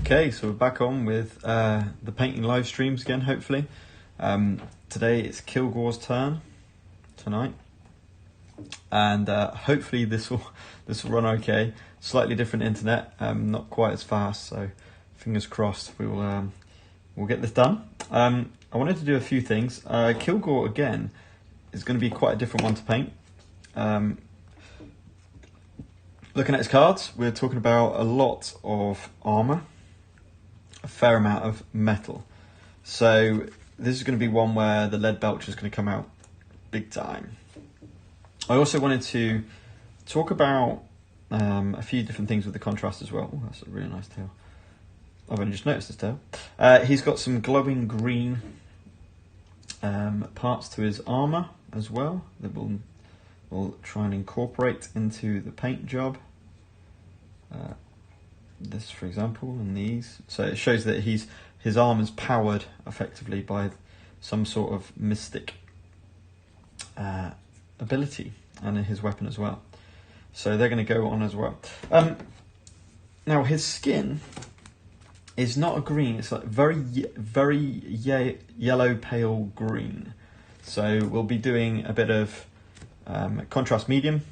Okay, so we're back on with the painting live streams again, hopefully. Today it's Kilgore's turn tonight, and hopefully this will run okay. Slightly different internet, not quite as fast, so fingers crossed we'll get this done. I wanted to do a few things. Kilgore again is going to be quite a different one to paint. Looking at his cards, we're talking about a lot of armour, a fair amount of metal. So this is going to be one where the lead belcher is going to come out big time. I also wanted to talk about a few different things with the contrast as well. Oh, that's a really nice tail. I've only just noticed this tail. He's got some glowing green parts to his armour as well that we'll try and incorporate into the paint job. This, for example, and these. So it shows that his armour's powered effectively by some sort of mystic ability, and his weapon as well. So they're going to go on as well. Now his skin is not a green; it's like very yellow, pale green. So we'll be doing a bit of contrast medium,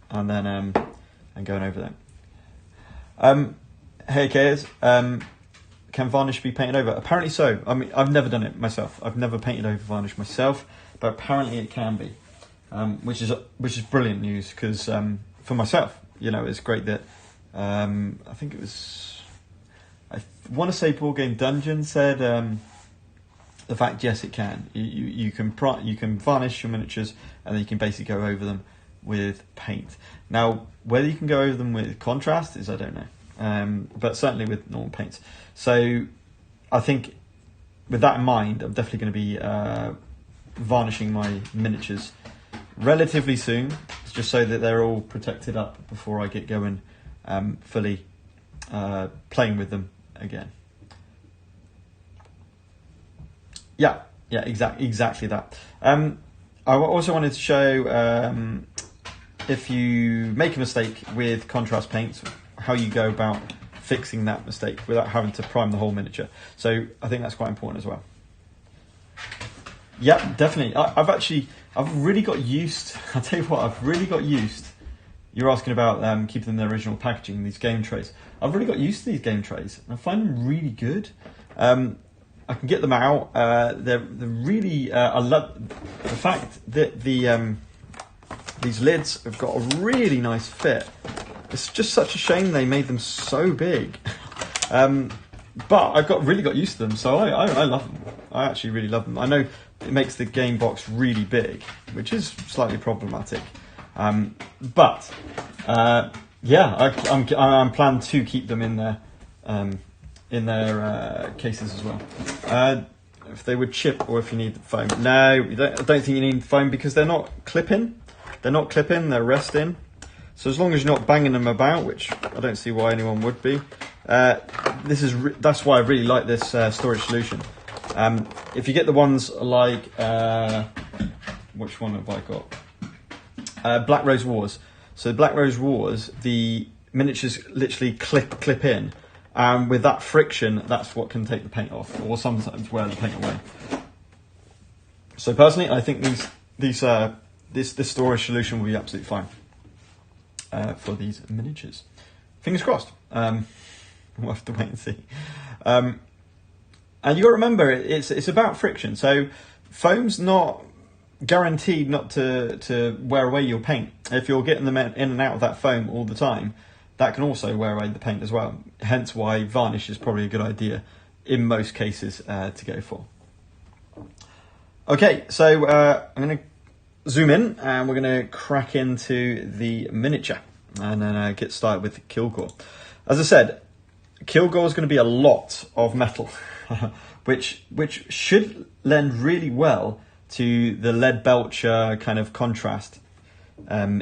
and then and going over that. Hey Kayers, can varnish be painted over? Apparently so. I mean, I've never done it myself. I've never painted over varnish myself, but apparently it can be, which is brilliant news, because for myself, you know, it's great that I think it was, I want to say Board Game Dungeon said the fact, yes, it can. You can varnish your miniatures, and then you can basically go over them with paint. Now, whether you can go over them with contrast is, I don't know, but certainly with normal paints. So I think with that in mind, I'm definitely going to be varnishing my miniatures relatively soon, just so that they're all protected up before I get going fully playing with them again. Yeah, exactly that. I also wanted to show if you make a mistake with contrast paints, how you go about fixing that mistake without having to prime the whole miniature. So I think that's quite important as well. Yeah, definitely. I've really got used. I'll tell you what, I've really got used. You're asking about keeping them in their original packaging, these game trays. I've really got used to these game trays. I find them really good. I can get them out. They're really. I love the fact that these lids have got a really nice fit. It's just such a shame they made them so big. But I've really got used to them, so I love them. I actually really love them. I know it makes the game box really big, which is slightly problematic. But yeah, I'm planning to keep them in their cases as well. If they would chip, or if you need foam. No, I don't think you need foam, because they're not clipping. They're resting. So as long as you're not banging them about, which I don't see why anyone would be, that's why I really like this storage solution. If you get the ones like, which one have I got? Black Rose Wars. So Black Rose Wars, the miniatures literally clip in, and with that friction, that's what can take the paint off, or sometimes wear the paint away. So personally, I think this storage solution will be absolutely fine for these miniatures. Fingers crossed. We'll have to wait and see. And you got to remember, it's about friction. So foam's not guaranteed not to wear away your paint. If you're getting them in and out of that foam all the time, that can also wear away the paint as well. Hence why varnish is probably a good idea in most cases to go for. Okay, so I'm going to zoom in, and we're going to crack into the miniature, and then get started with Kilgore. As I said, Kilgore is going to be a lot of metal, which should lend really well to the lead belcher kind of contrast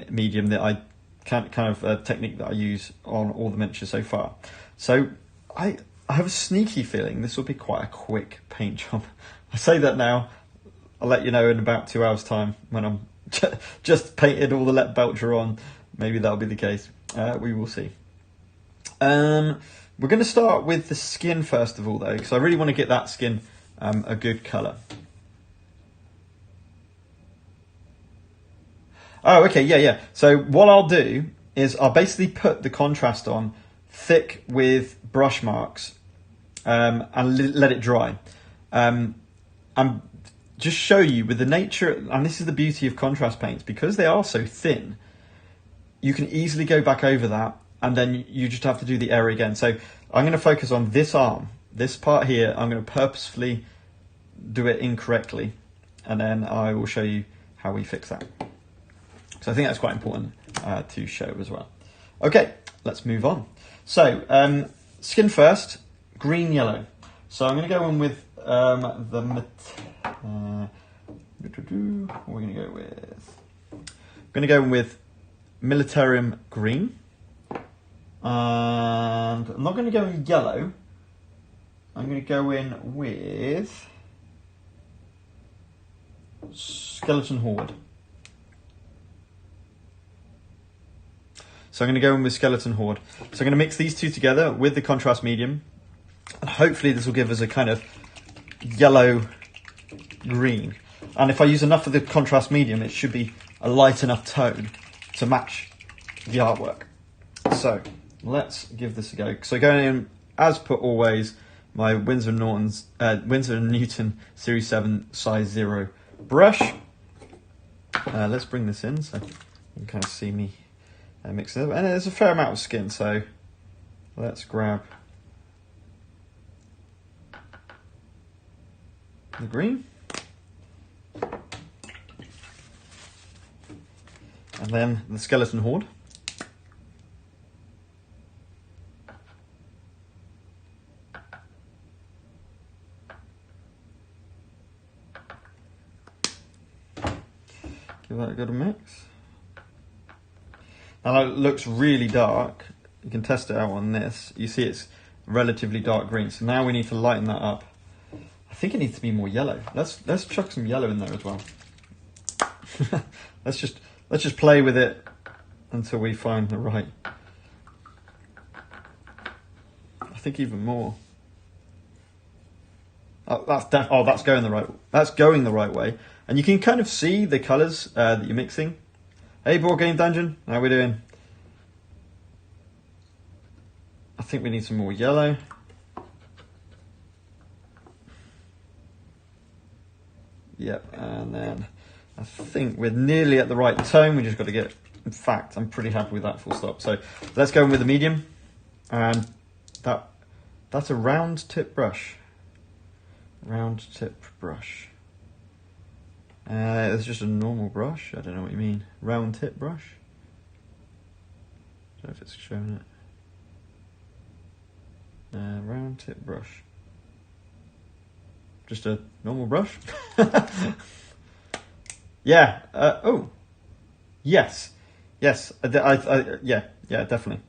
medium that I kind of technique that I use on all the miniatures so far. So I have a sneaky feeling this will be quite a quick paint job. I say that now. I'll let you know in about 2 hours' time when I'm just painted all the lead belcher on. Maybe that'll be the case. We will see. We're going to start with the skin first of all, though, because I really want to get that skin a good colour. Oh, okay, yeah. So what I'll do is I'll basically put the contrast on thick with brush marks and let it dry. And just show you with the nature, and this is the beauty of contrast paints, because they are so thin, you can easily go back over that and then you just have to do the error again. So I'm going to focus on this arm, this part here. I'm going to purposefully do it incorrectly, and then I will show you how we fix that. So I think that's quite important to show as well. Okay, let's move on. So skin first, green, yellow. So I'm going to go in with what we're going to go with. I'm going to go in with Militarum green, and I'm not going to go in yellow. I'm going to go in with Skeleton Horde. So I'm going to go in with Skeleton Horde. So I'm going to mix these two together with the contrast medium, and hopefully this will give us a kind of yellow green. And if I use enough of the contrast medium, it should be a light enough tone to match the artwork. So let's give this a go. So going in, as per always, my Winsor & Newton Series 7 size 0 brush. Let's bring this in so you can kind of see me mix it up. And there's a fair amount of skin, so let's grab the green. And then the Skeleton Horde. Give that a good mix. Now it looks really dark. You can test it out on this. You see it's relatively dark green. So now we need to lighten that up. I think it needs to be more yellow. Let's chuck some yellow in there as well. let's just play with it until we find the right. I think even more. Oh, that's going the right. That's going the right way, and you can kind of see the colours that you're mixing. Hey, Board Game Dungeon, how we doing? I think we need some more yellow. Yep, and then I think we're nearly at the right tone. We just got to get. In fact, I'm pretty happy with that. Full stop. So let's go in with the medium, and that's a round tip brush. Round tip brush. It's just a normal brush. I don't know what you mean. Round tip brush. I don't know if it's showing it. Round tip brush. Just a normal brush. Yeah. Oh. Yes. Yes. Yeah, definitely.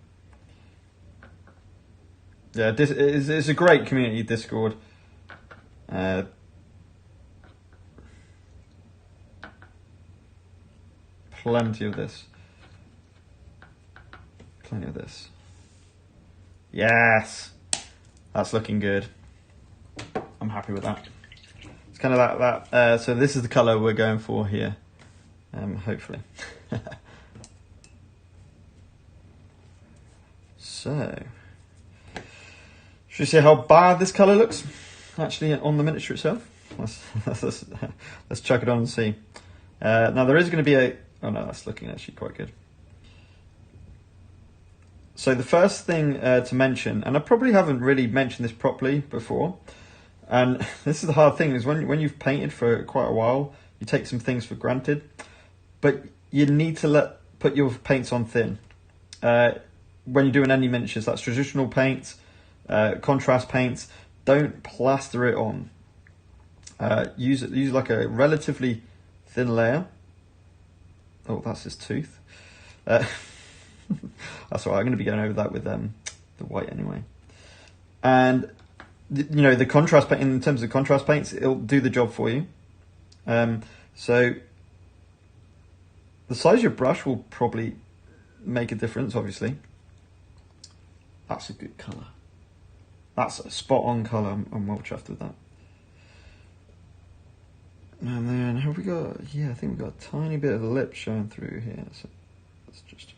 Yeah, this is a great community Discord. Plenty of this. Plenty of this. Yes. That's looking good. I'm happy with that. It's kind of that. So this is the colour we're going for here. Hopefully. So, should we see how bad this colour looks? Actually, on the miniature itself. Let's chuck it on and see. Now there is going to be a. Oh no, that's looking actually quite good. So the first thing to mention, and I probably haven't really mentioned this properly before, and this is the hard thing, is when you've painted for quite a while, you take some things for granted, but you need to put your paints on thin. When you're doing any miniatures, that's traditional paints, contrast paints, don't plaster it on. Use like a relatively thin layer. Oh, that's his tooth. That's all right. I'm going to be going over that with the white anyway. And the contrast paint, in terms of contrast paints, it'll do the job for you. So the size of your brush will probably make a difference, obviously. That's a good colour. That's a spot on colour. I'm well chuffed with that. And then have we got, yeah, I think we've got a tiny bit of the lip showing through here. So let's just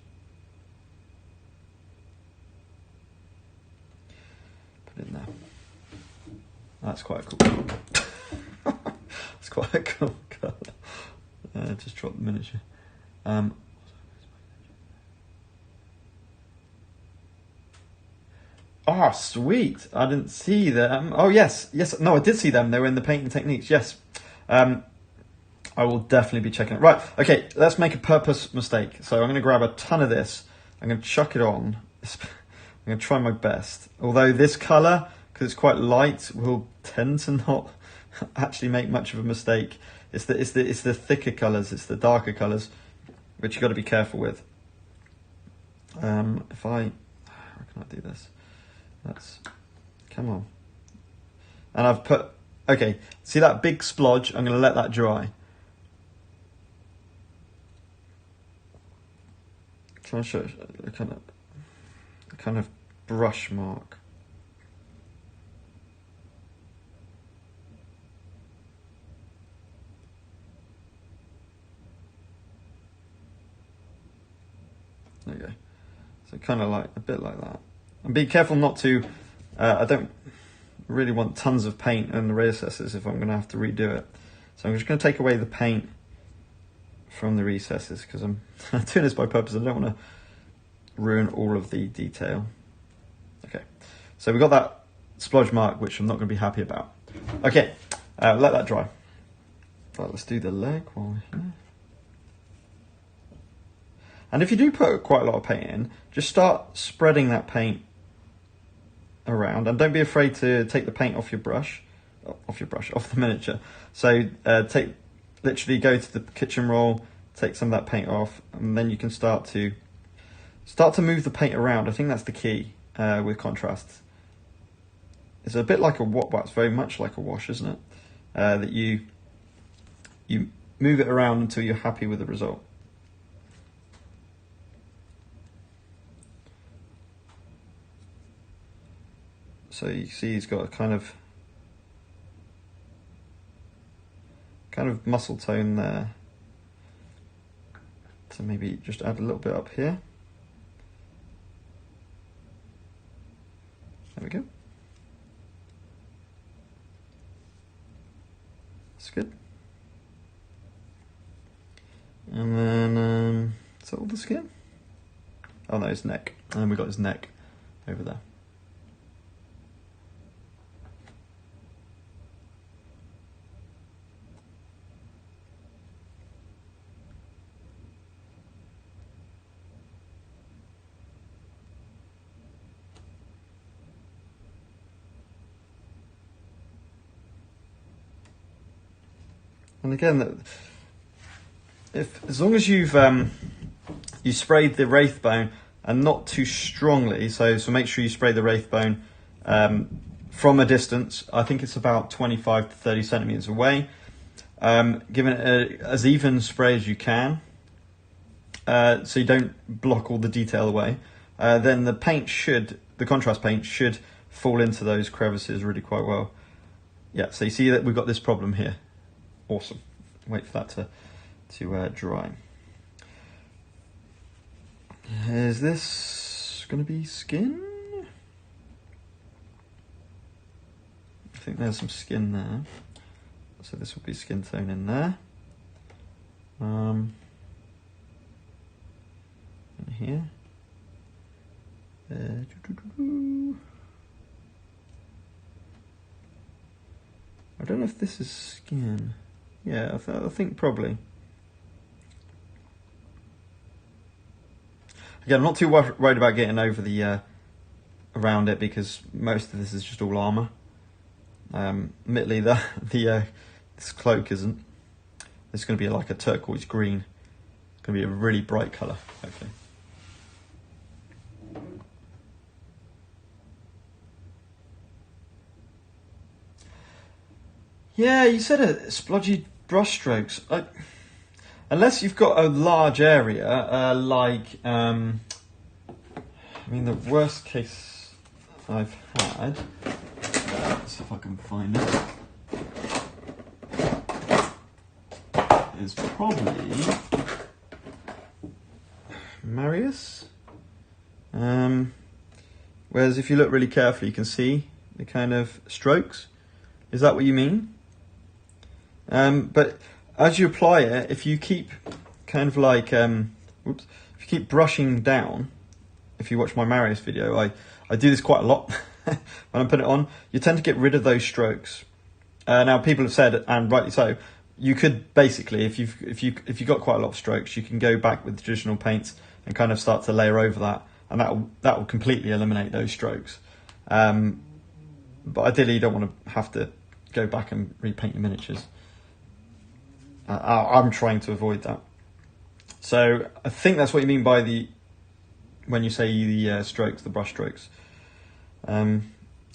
put it in there. That's quite a cool colour. That's quite a cool colour. Just drop the miniature. Oh, sweet. I didn't see them. Oh, yes. No, I did see them. They were in the painting techniques. Yes. I will definitely be checking it. Right. Okay. Let's make a purpose mistake. So I'm going to grab a ton of this. I'm going to chuck it on. I'm going to try my best. Although this colour, because it's quite light, will tend to not actually make much of a mistake. It's the thicker colours. It's the darker colours, which you've got to be careful with. How can I do this? Come on. And I've put, okay, see that big splodge? I'm going to let that dry. Try and show a kind of brush mark. There you go. So kind of like, a bit like that. And be careful not to, I don't really want tons of paint in the recesses if I'm going to have to redo it. So I'm just going to take away the paint from the recesses because I'm doing this by purpose. I don't want to ruin all of the detail. Okay, so we got that splodge mark, which I'm not going to be happy about. Okay, let that dry. Right, let's do the leg while we're here. And if you do put quite a lot of paint in, just start spreading that paint around, and don't be afraid to take the paint off the miniature. So literally go to the kitchen roll, take some of that paint off, and then you can start to move the paint around. I think that's the key with contrast. It's a bit like it's very much like a wash, isn't it? That you move it around until you're happy with the result. So you see he's got a kind of muscle tone there. So maybe just add a little bit up here. There we go. That's good. And then, is that all the skin? Oh no, his neck. And then we've got his neck over there. And again, as long as you've you sprayed the wraith bone and not too strongly, so make sure you spray the wraith bone from a distance. I think it's about 25 to 30 centimeters away. Give it as even spray as you can, so you don't block all the detail away. Then the contrast paint should fall into those crevices really quite well. Yeah, so you see that we've got this problem here. Awesome. Wait for that to dry. Is this going to be skin? I think there's some skin there. So this will be skin tone in there. In here. I don't know if this is skin. Yeah, I think probably. Again, I'm not too worried about getting over the around it because most of this is just all armour. Admittedly, this cloak isn't. It's going to be like a turquoise green. It's going to be a really bright colour, hopefully. Yeah, you said a splodgy brush strokes. Unless you've got a large area, I mean, the worst case I've had, let's see if I can find it, is probably Marius. Whereas if you look really carefully, you can see the kind of strokes. Is that what you mean? But as you apply it, if you keep kind of like, if you keep brushing down, if you watch my Marius video, I do this quite a lot when I put it on. You tend to get rid of those strokes. Now people have said, and rightly so, you could basically, if you've got quite a lot of strokes, you can go back with traditional paints and kind of start to layer over that, and that will completely eliminate those strokes. But ideally, you don't want to have to go back and repaint your miniatures. I'm trying to avoid that. So I think that's what you mean by when you say the strokes, the brush strokes. I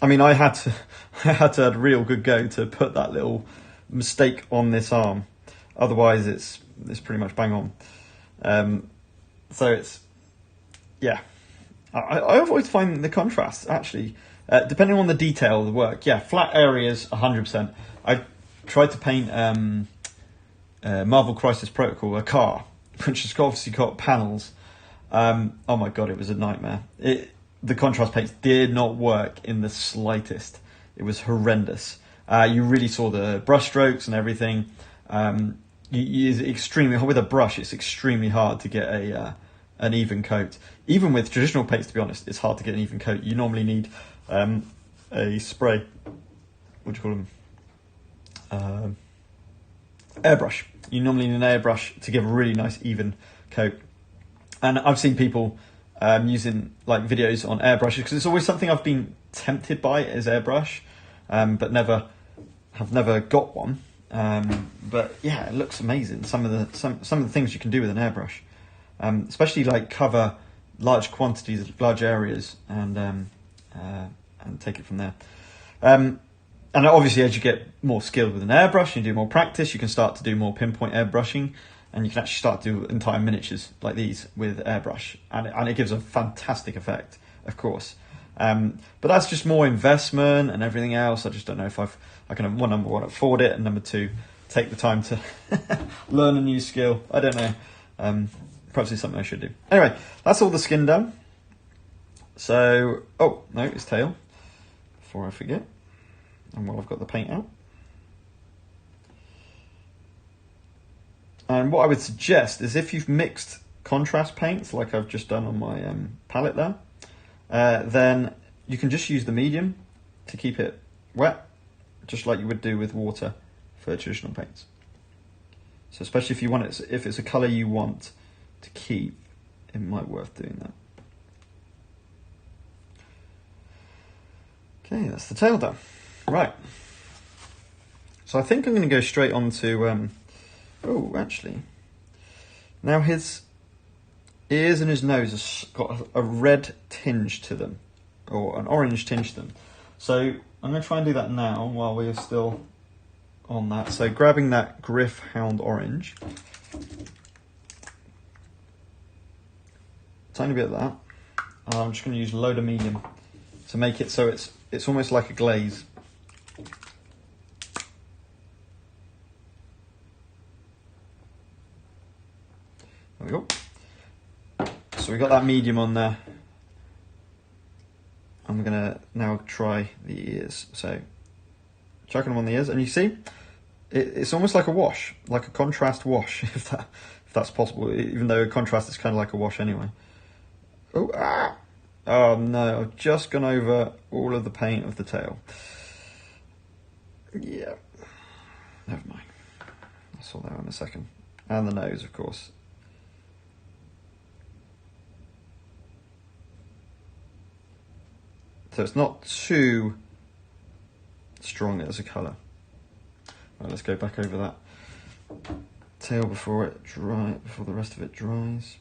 mean, I had to have a real good go to put that little mistake on this arm. Otherwise, it's pretty much bang on. So it's, yeah. I avoid finding the contrast, actually. Depending on the detail of the work. Yeah, flat areas, 100%. I tried to paint Marvel Crisis Protocol, a car, which has obviously got panels. Oh my god, it was a nightmare. The contrast paints did not work in the slightest. It was horrendous. You really saw the brush strokes and everything. With a brush, it's extremely hard to get an even coat. Even with traditional paints, to be honest, it's hard to get an even coat. You normally need a spray. What do you call them? Airbrush. You normally need an airbrush to give a really nice even coat. And I've seen people using like videos on airbrushes, because it's always something I've been tempted by is airbrush, but have never got one. But yeah, it looks amazing. Some of the things you can do with an airbrush, especially like cover large quantities, large areas, and take it from there. And obviously, as you get more skilled with an airbrush, you do more practice, you can start to do more pinpoint airbrushing, and you can actually start to do entire miniatures like these with airbrush, and it gives a fantastic effect, of course. But that's just more investment and everything else. I just don't know if I can, number one, afford it, and number two, take the time to learn a new skill. I don't know. Perhaps it's something I should do. Anyway, that's all the skin done. So, oh, no, it's tail, before I forget. And while I've got the paint out. And what I would suggest is if you've mixed contrast paints, like I've just done on my palette there, then you can just use the medium to keep it wet, just like you would do with water for traditional paints. So especially if you want it, if it's a colour you want to keep, it might be worth doing that. Okay, that's the tail done. Right. So I think I'm going to go straight on to, oh, actually. Now his ears and his nose have got a red tinge to them, or an orange tinge to them. So I'm going to try and do that now while we're still on that. So grabbing that Griff Hound Orange. Tiny bit of that. I'm just going to use a load of medium to make it so it's almost like a glaze. There we go. So we got that medium on there. I'm gonna now try the ears. So chucking them on the ears, and you see, it's almost like a wash, like a contrast wash, if that's possible. Even though contrast is kind of like a wash anyway. Oh no! I've just gone over all of the paint of the tail. Yeah, never mind. I'll sort that out in a second. And the nose, of course. So it's not too strong as a colour. Right, let's go back over that tail before the rest of it dries.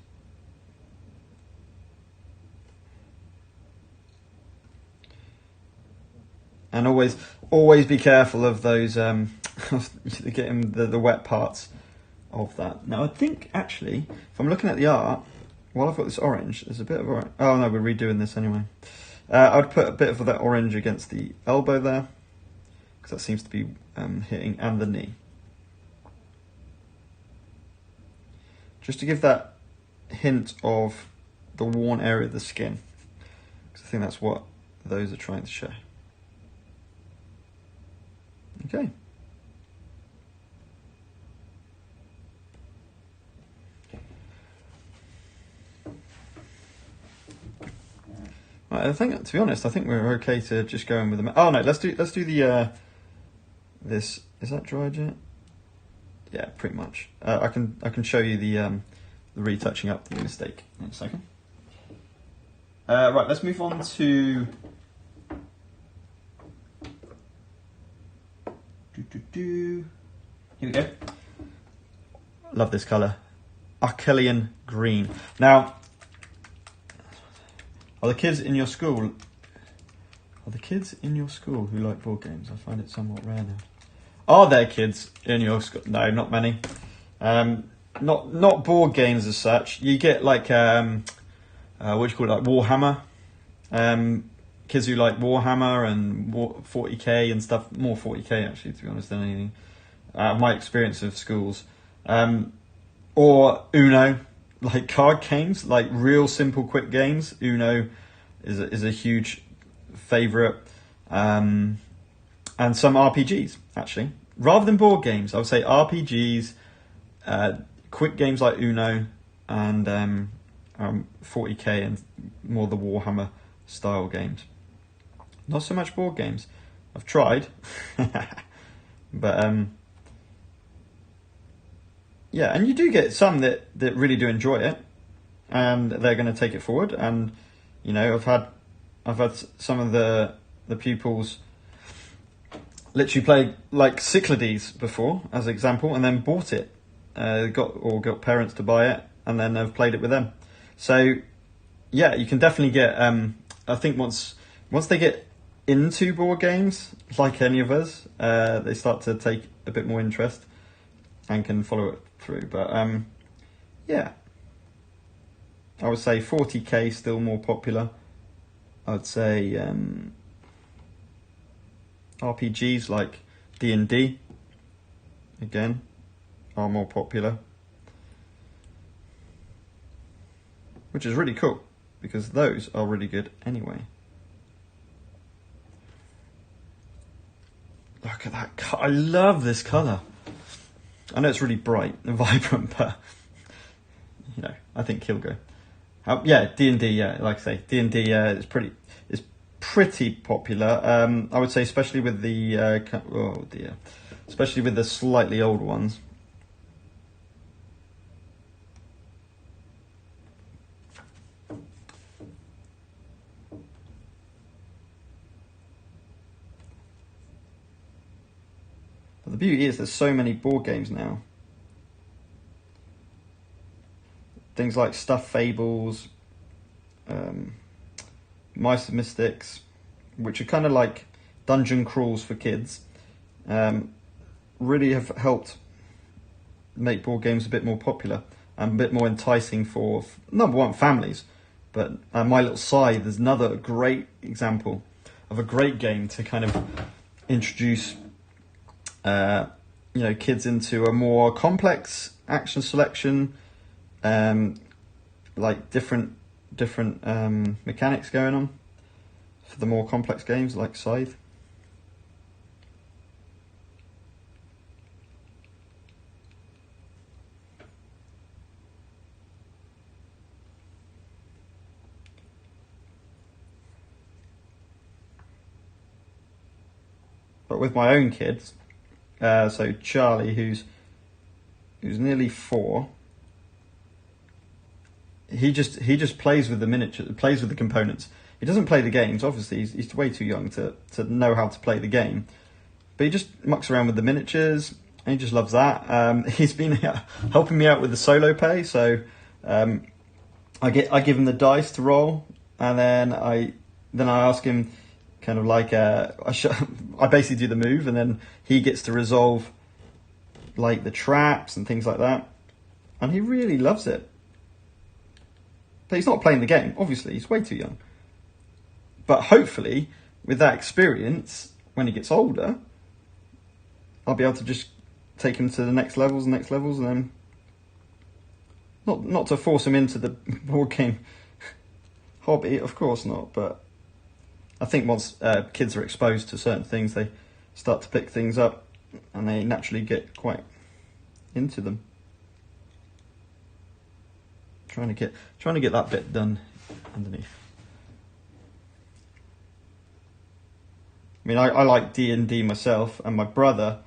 And always be careful of those getting the wet parts of that. Now I think actually, if I'm looking at the art, while I've got this orange, there's a bit of orange. Oh no, we're redoing this anyway. I'd put a bit of that orange against the elbow there, because that seems to be hitting, and the knee. Just to give that hint of the worn area of the skin, because I think that's what those are trying to show. Okay. Right, I think, to be honest, I think we're okay to just go in with the. Oh no, let's do the. This is that dried yet? Yeah, pretty much. I can show you the retouching up the mistake in a second. Right, let's move on to. Here we go. Love this colour, Arcelian green. Now, are the kids in your school who like board games? I find it somewhat rare now. Are there kids in your school? No, not many. Not board games as such. You get like what do you call it, like Warhammer. Kids who like Warhammer and 40k and stuff. More 40k actually, to be honest, than anything. My experience of schools, or Uno, like card games, like real simple quick games. Uno is a huge favourite, and some RPGs actually. Rather than board games, I would say RPGs, quick games like Uno, and 40k and more the Warhammer style games. Not so much board games. I've tried, but yeah, and you do get some that really do enjoy it, and they're going to take it forward. And you know, I've had some of the pupils literally played like Cyclades before, as an example, and then bought it. Got parents to buy it, and then have played it with them. So yeah, you can definitely get. I think once they get into board games, like any of us, they start to take a bit more interest and can follow it through. But yeah, I would say 40k still more popular. I'd say RPGs like D&D again are more popular, which is really cool because those are really good anyway. Look at that! I love this colour. I know it's really bright and vibrant, but you know, I think Kilgore. Yeah, D&D. Yeah, like I say, D&D is pretty popular. I would say, especially with the especially with the slightly older ones. But the beauty is there's so many board games now. Things like Stuffed Fables, Mice and Mystics, which are kind of like dungeon crawls for kids, really have helped make board games a bit more popular and a bit more enticing for, number one, families. But My Little Scythe is another great example of a great game to kind of introduce kids into a more complex action selection, like different mechanics going on for the more complex games like Scythe. But with my own kids, so Charlie, who's nearly 4, he just plays with the miniatures, plays with the components. He doesn't play the games. Obviously, he's way too young to know how to play the game. But he just mucks around with the miniatures, and he just loves that. He's been helping me out with the solo pay, so I give him the dice to roll, and then I ask him, kind of like I basically do the move, and then he gets to resolve like the traps and things like that, and he really loves it. But he's not playing the game, obviously, he's way too young. But hopefully, with that experience, when he gets older, I'll be able to just take him to the next levels, and then not to force him into the board game hobby, of course not. But I think once kids are exposed to certain things, they start to pick things up, and they naturally get quite into them. Trying to get that bit done underneath. I mean, I like D&D myself, and my brother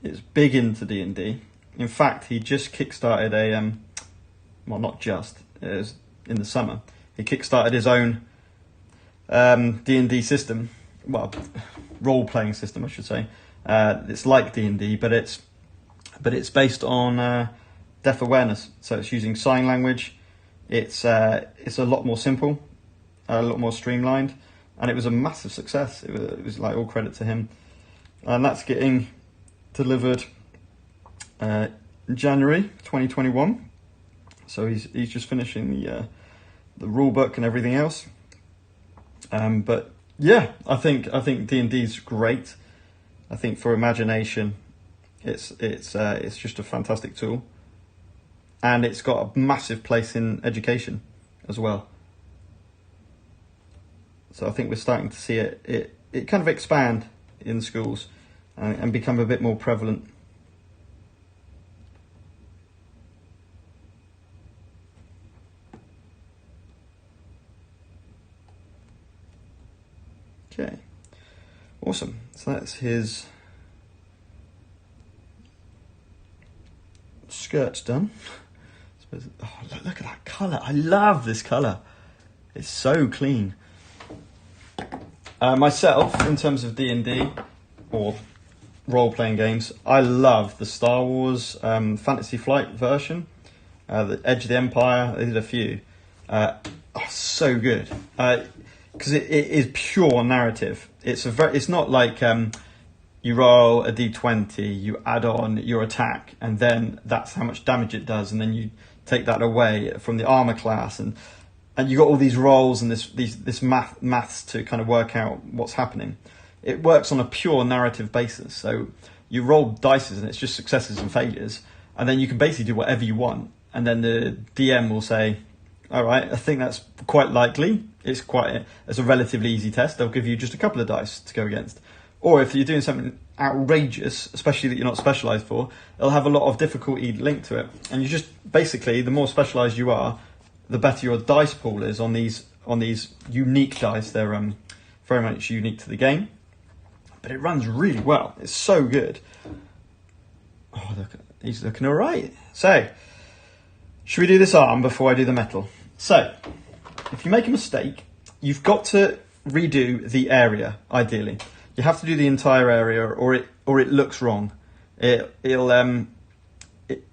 is big into D&D. In fact, he just kickstarted a well, not just, it was in the summer. He kickstarted his own D&D system, well, role-playing system, I should say. It's like D&D, but it's based on deaf awareness. So it's using sign language. It's a lot more simple, a lot more streamlined, and it was a massive success. It was like all credit to him, and that's getting delivered January 2021. So he's just finishing the rule book and everything else. But yeah, I think D&D is great. I think for imagination, it's just a fantastic tool, and it's got a massive place in education as well. So I think we're starting to see it kind of expand in schools and become a bit more prevalent. Okay, awesome. So that's his skirts done. Oh, look at that colour. I love this colour. It's so clean. Myself, in terms of D&D or role-playing games, I love the Star Wars Fantasy Flight version, the Edge of the Empire. They did a few. So good. Because it is pure narrative. It's not like you roll a d20, you add on your attack, and then that's how much damage it does, and then you take that away from the armor class, and you got all these rolls and this maths to kind of work out what's happening. It works on a pure narrative basis. So you roll dice, and it's just successes and failures, and then you can basically do whatever you want, and then the DM will say, all right, I think that's quite likely. It's a relatively easy test. They'll give you just a couple of dice to go against. Or if you're doing something outrageous, especially that you're not specialised for, it'll have a lot of difficulty linked to it. And you just, basically, the more specialised you are, the better your dice pool is on these unique dice. They're very much unique to the game. But it runs really well. It's so good. Oh, look, he's looking all right. So, should we do this arm before I do the metal? So, if you make a mistake, you've got to redo the area, ideally. You have to do the entire area, or it looks wrong.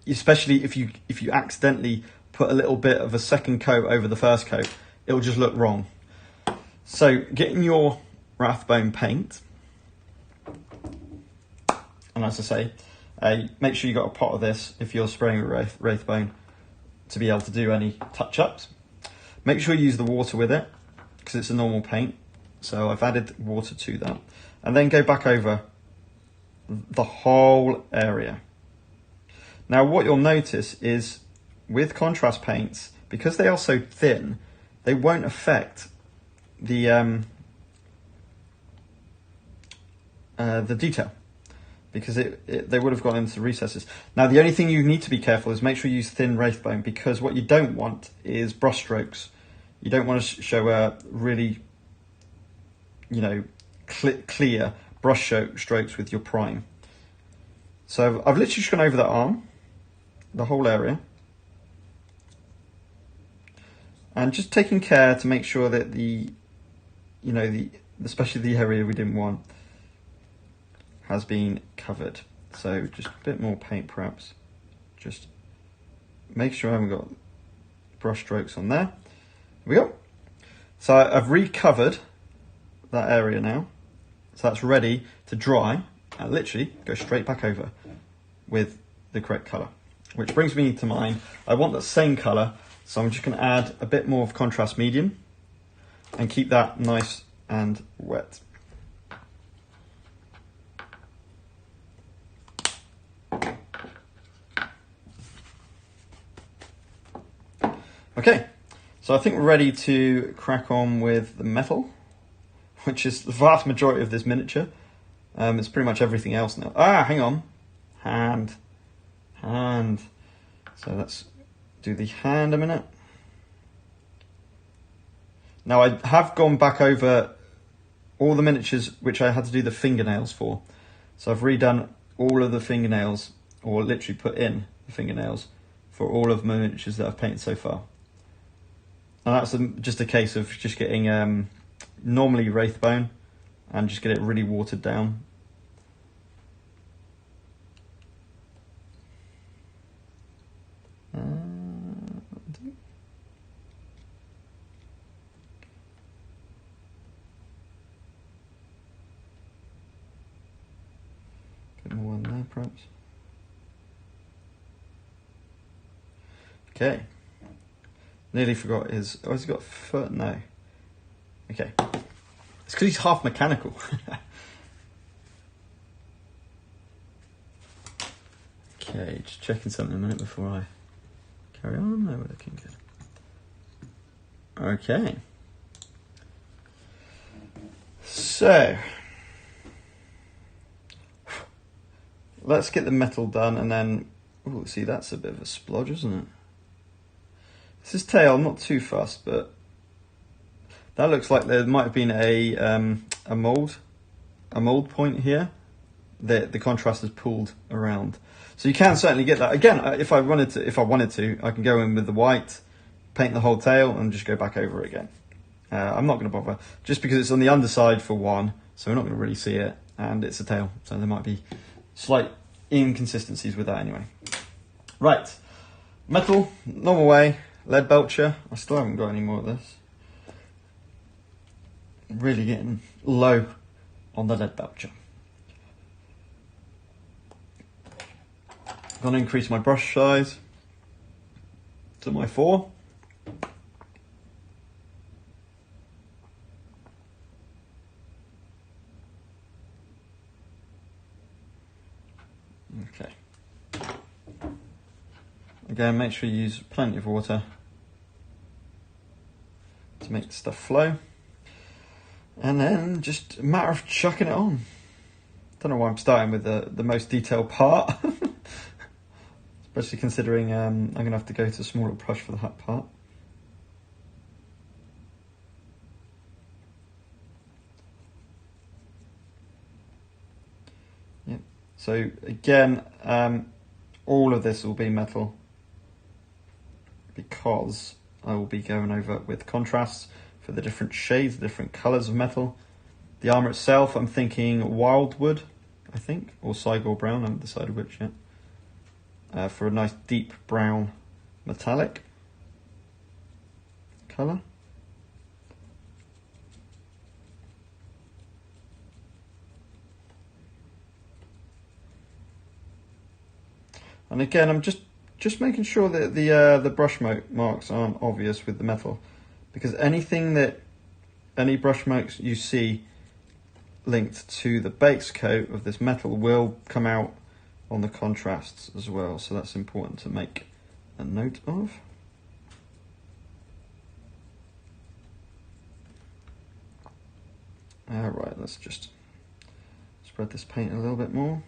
Especially if you accidentally put a little bit of a second coat over the first coat, it'll just look wrong. So, getting your Rathbone paint, and as I say, make sure you got a pot of this if you're spraying with Wraithbone to be able to do any touch-ups. Make sure you use the water with it, because it's a normal paint. So I've added water to that. And then go back over the whole area. Now what you'll notice is with contrast paints, because they are so thin, they won't affect the detail, because they would have gone into recesses. Now the only thing you need to be careful is make sure you use thin Wraithbone, because what you don't want is brush strokes. You don't want to show a really, clear brush strokes with your prime. So I've literally just gone over that arm, the whole area, and just taking care to make sure that especially the area we didn't want has been covered. So just a bit more paint perhaps. Just make sure I haven't got brush strokes on there. Here we go. So I've recovered that area now. So that's ready to dry and literally go straight back over with the correct colour. Which brings me to mind, I want the same colour, so I'm just going to add a bit more of contrast medium. and keep that nice and wet. Okay, so I think we're ready to crack on with the metal, which is the vast majority of this miniature. It's pretty much everything else now. Hang on. Hand. So let's do the hand a minute. Now I have gone back over all the miniatures which I had to do the fingernails for. So I've redone all of the fingernails, or literally put in the fingernails for all of my miniatures that I've painted so far. And that's just a case of just getting normally Wraithbone and just get it really watered down. Bit more in there, perhaps. Okay. Nearly forgot his. Oh, has he got a foot? No. Okay. It's because he's half mechanical. Okay, just checking something a minute before I carry on. No, we're looking good. Okay. So, let's get the metal done and then. Oh, see, that's a bit of a splodge, isn't it? This is tail, I'm not too fussed, but that looks like there might have been a mold point here that the contrast has pulled around. So you can certainly get that. Again, if I wanted to, I can go in with the white, paint the whole tail, and just go back over it again. I'm not going to bother, just because it's on the underside for one, so we're not going to really see it, and it's a tail, so there might be slight inconsistencies with that anyway. Right, metal, normal way. Lead belcher, I still haven't got any more of this. Really getting low on the lead belcher. I'm going to increase my brush size to my 4. Okay. Again, make sure you use plenty of water to make the stuff flow, and then just a matter of chucking it on. Don't know why I'm starting with the most detailed part, especially considering I'm going to have to go to a smaller brush for that part. Yep. So again, all of this will be metal because I will be going over with contrasts for the different shades, the different colours of metal. The armour itself, I'm thinking Wildwood, I think, or Kilgore Brown, I haven't decided which yet. For a nice deep brown metallic colour. And again, I'm just making sure that the brush marks aren't obvious with the metal, because any brush marks you see linked to the base coat of this metal will come out on the contrasts as well, so that's important to make a note of. Alright, let's just spread this paint a little bit more.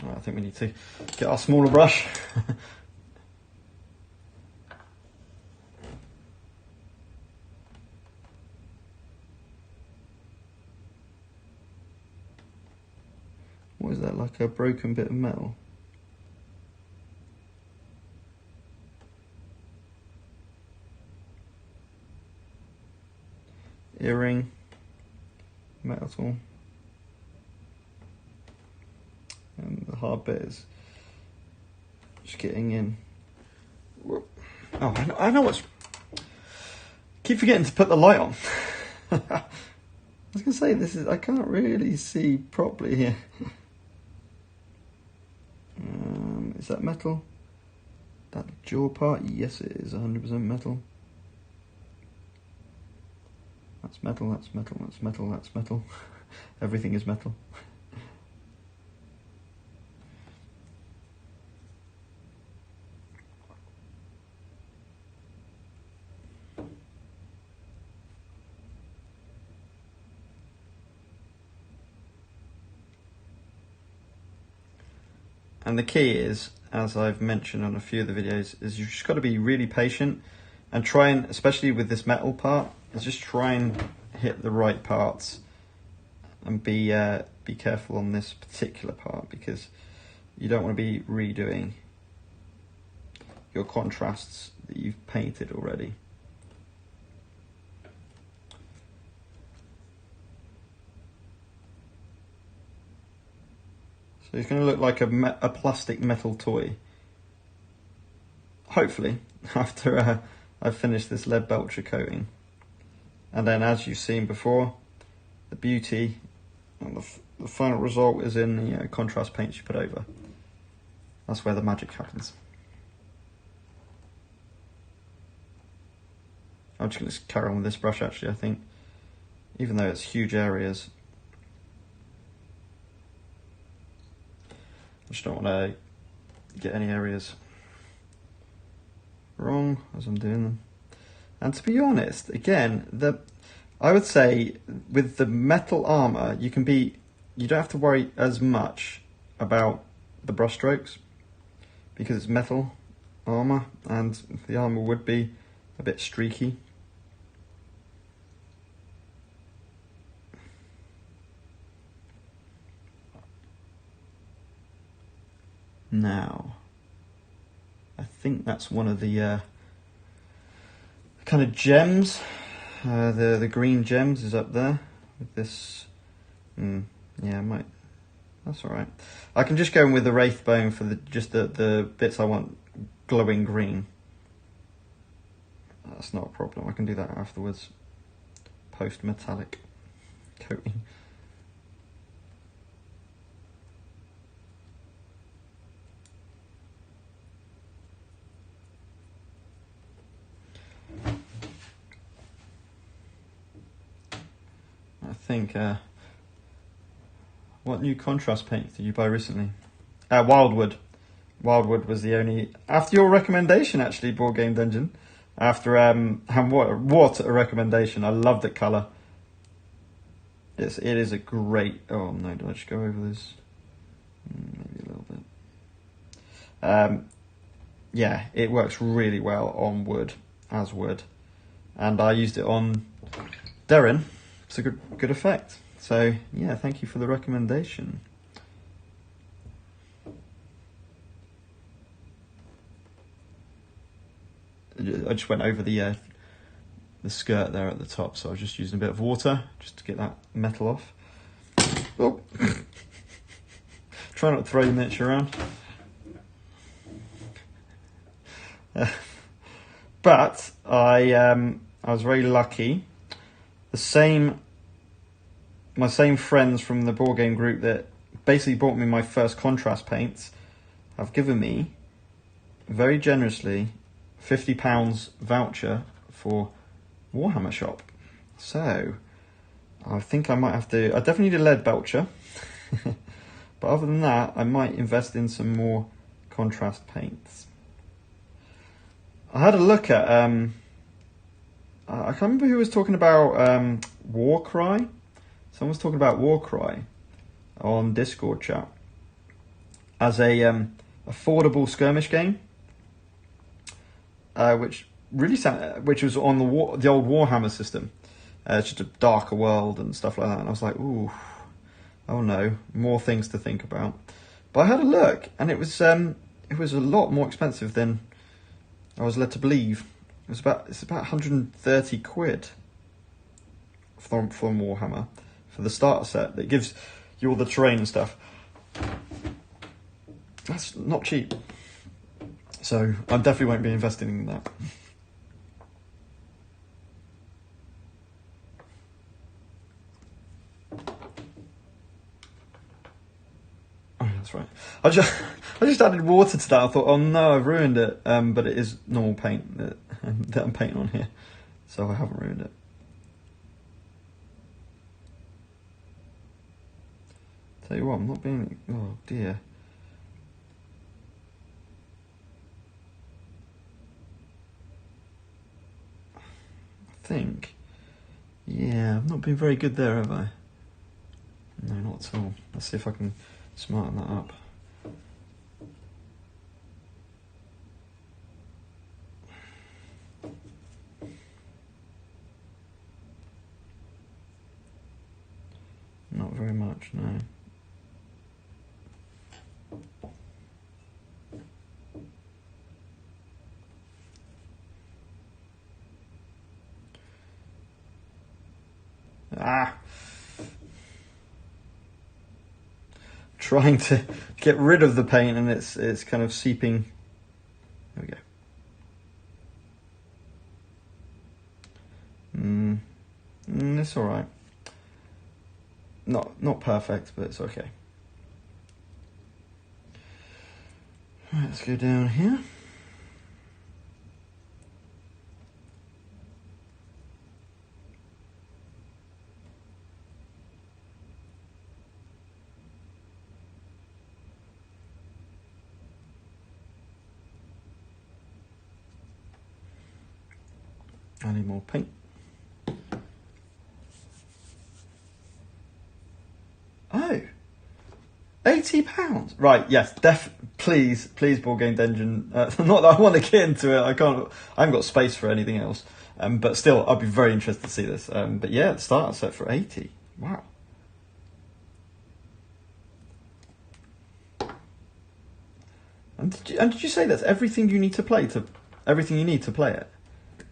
I think we need to get our smaller brush. What is that, like a broken bit of metal? Earring, metal. And the hard bit is just getting in. Oh, I know what's. Keep forgetting to put the light on. I was gonna say I can't really see properly here. Is that metal? That jaw part? Yes, it is 100% metal. That's metal, that's metal, that's metal, that's metal. Everything is metal. And the key is, as I've mentioned on a few of the videos, is you've just got to be really patient and try and, especially with this metal part, is just try and hit the right parts and be careful on this particular part, because you don't want to be redoing your contrasts that you've painted already. So it's going to look like a plastic metal toy. Hopefully, after I've finished this lead belcher coating. And then, as you've seen before, the beauty and the final result is in the contrast paints you put over. That's where the magic happens. I'm just going to carry on with this brush actually, I think. Even though it's huge areas, I just don't want to get any areas wrong as I'm doing them. And to be honest, again, I would say with the metal armor, you don't have to worry as much about the brush strokes because it's metal armor and the armor would be a bit streaky. Now, I think that's one of the kind of gems. The green gems is up there with this. Yeah, I might. That's all right. I can just go in with the wraith bone for the bits I want glowing green. That's not a problem. I can do that afterwards. Post metallic coating. I think, what new contrast paint did you buy recently? Wildwood. Wildwood was the only, after your recommendation actually, Board Game Dungeon. After, what a recommendation. I love that colour. It is a great, oh no, did I just go over this? Maybe a little bit. Yeah, it works really well on wood, as wood. And I used it on Darren. It's a good effect. So yeah, thank you for the recommendation. I just went over the skirt there at the top, so I was just using a bit of water just to get that metal off. Oh. Try not to throw your miniature around. But I was very lucky. My same friends from the board game group that basically bought me my first contrast paints have given me very generously £50 voucher for Warhammer shop. So I think I might have to. I definitely need a lead belcher, but other than that, I might invest in some more contrast paints. I had a look at I can't remember who was talking about Warcry. Someone was talking about Warcry on Discord chat as a affordable skirmish game, which was on the old Warhammer system. It's just a darker world and stuff like that. And I was like, ooh, oh no, more things to think about. But I had a look, and it was a lot more expensive than I was led to believe. It's about 130 quid from Warhammer for the starter set that gives you all the terrain and stuff. That's not cheap. So I definitely won't be investing in that. Oh, that's right. I just added water to that. I thought, oh no, I've ruined it. But it is normal paint that I'm painting on here, so I haven't ruined it. Tell you what, I'm not being. Oh dear. I think. Yeah, I've not been very good there, have I? No, not at all. Let's see if I can smarten that up. Not very much, no. Trying to get rid of the paint and it's kind of seeping. There we go. It's all right. Not perfect, but it's okay. Right, let's go down here. I need more paint. Oh, £80. Right, yes, please, Board Game Dungeon. Not that I want to get into it. I haven't got space for anything else. But still, I'd be very interested to see this. But yeah, the starter set for 80. Wow. And did you say that's everything you need to play it?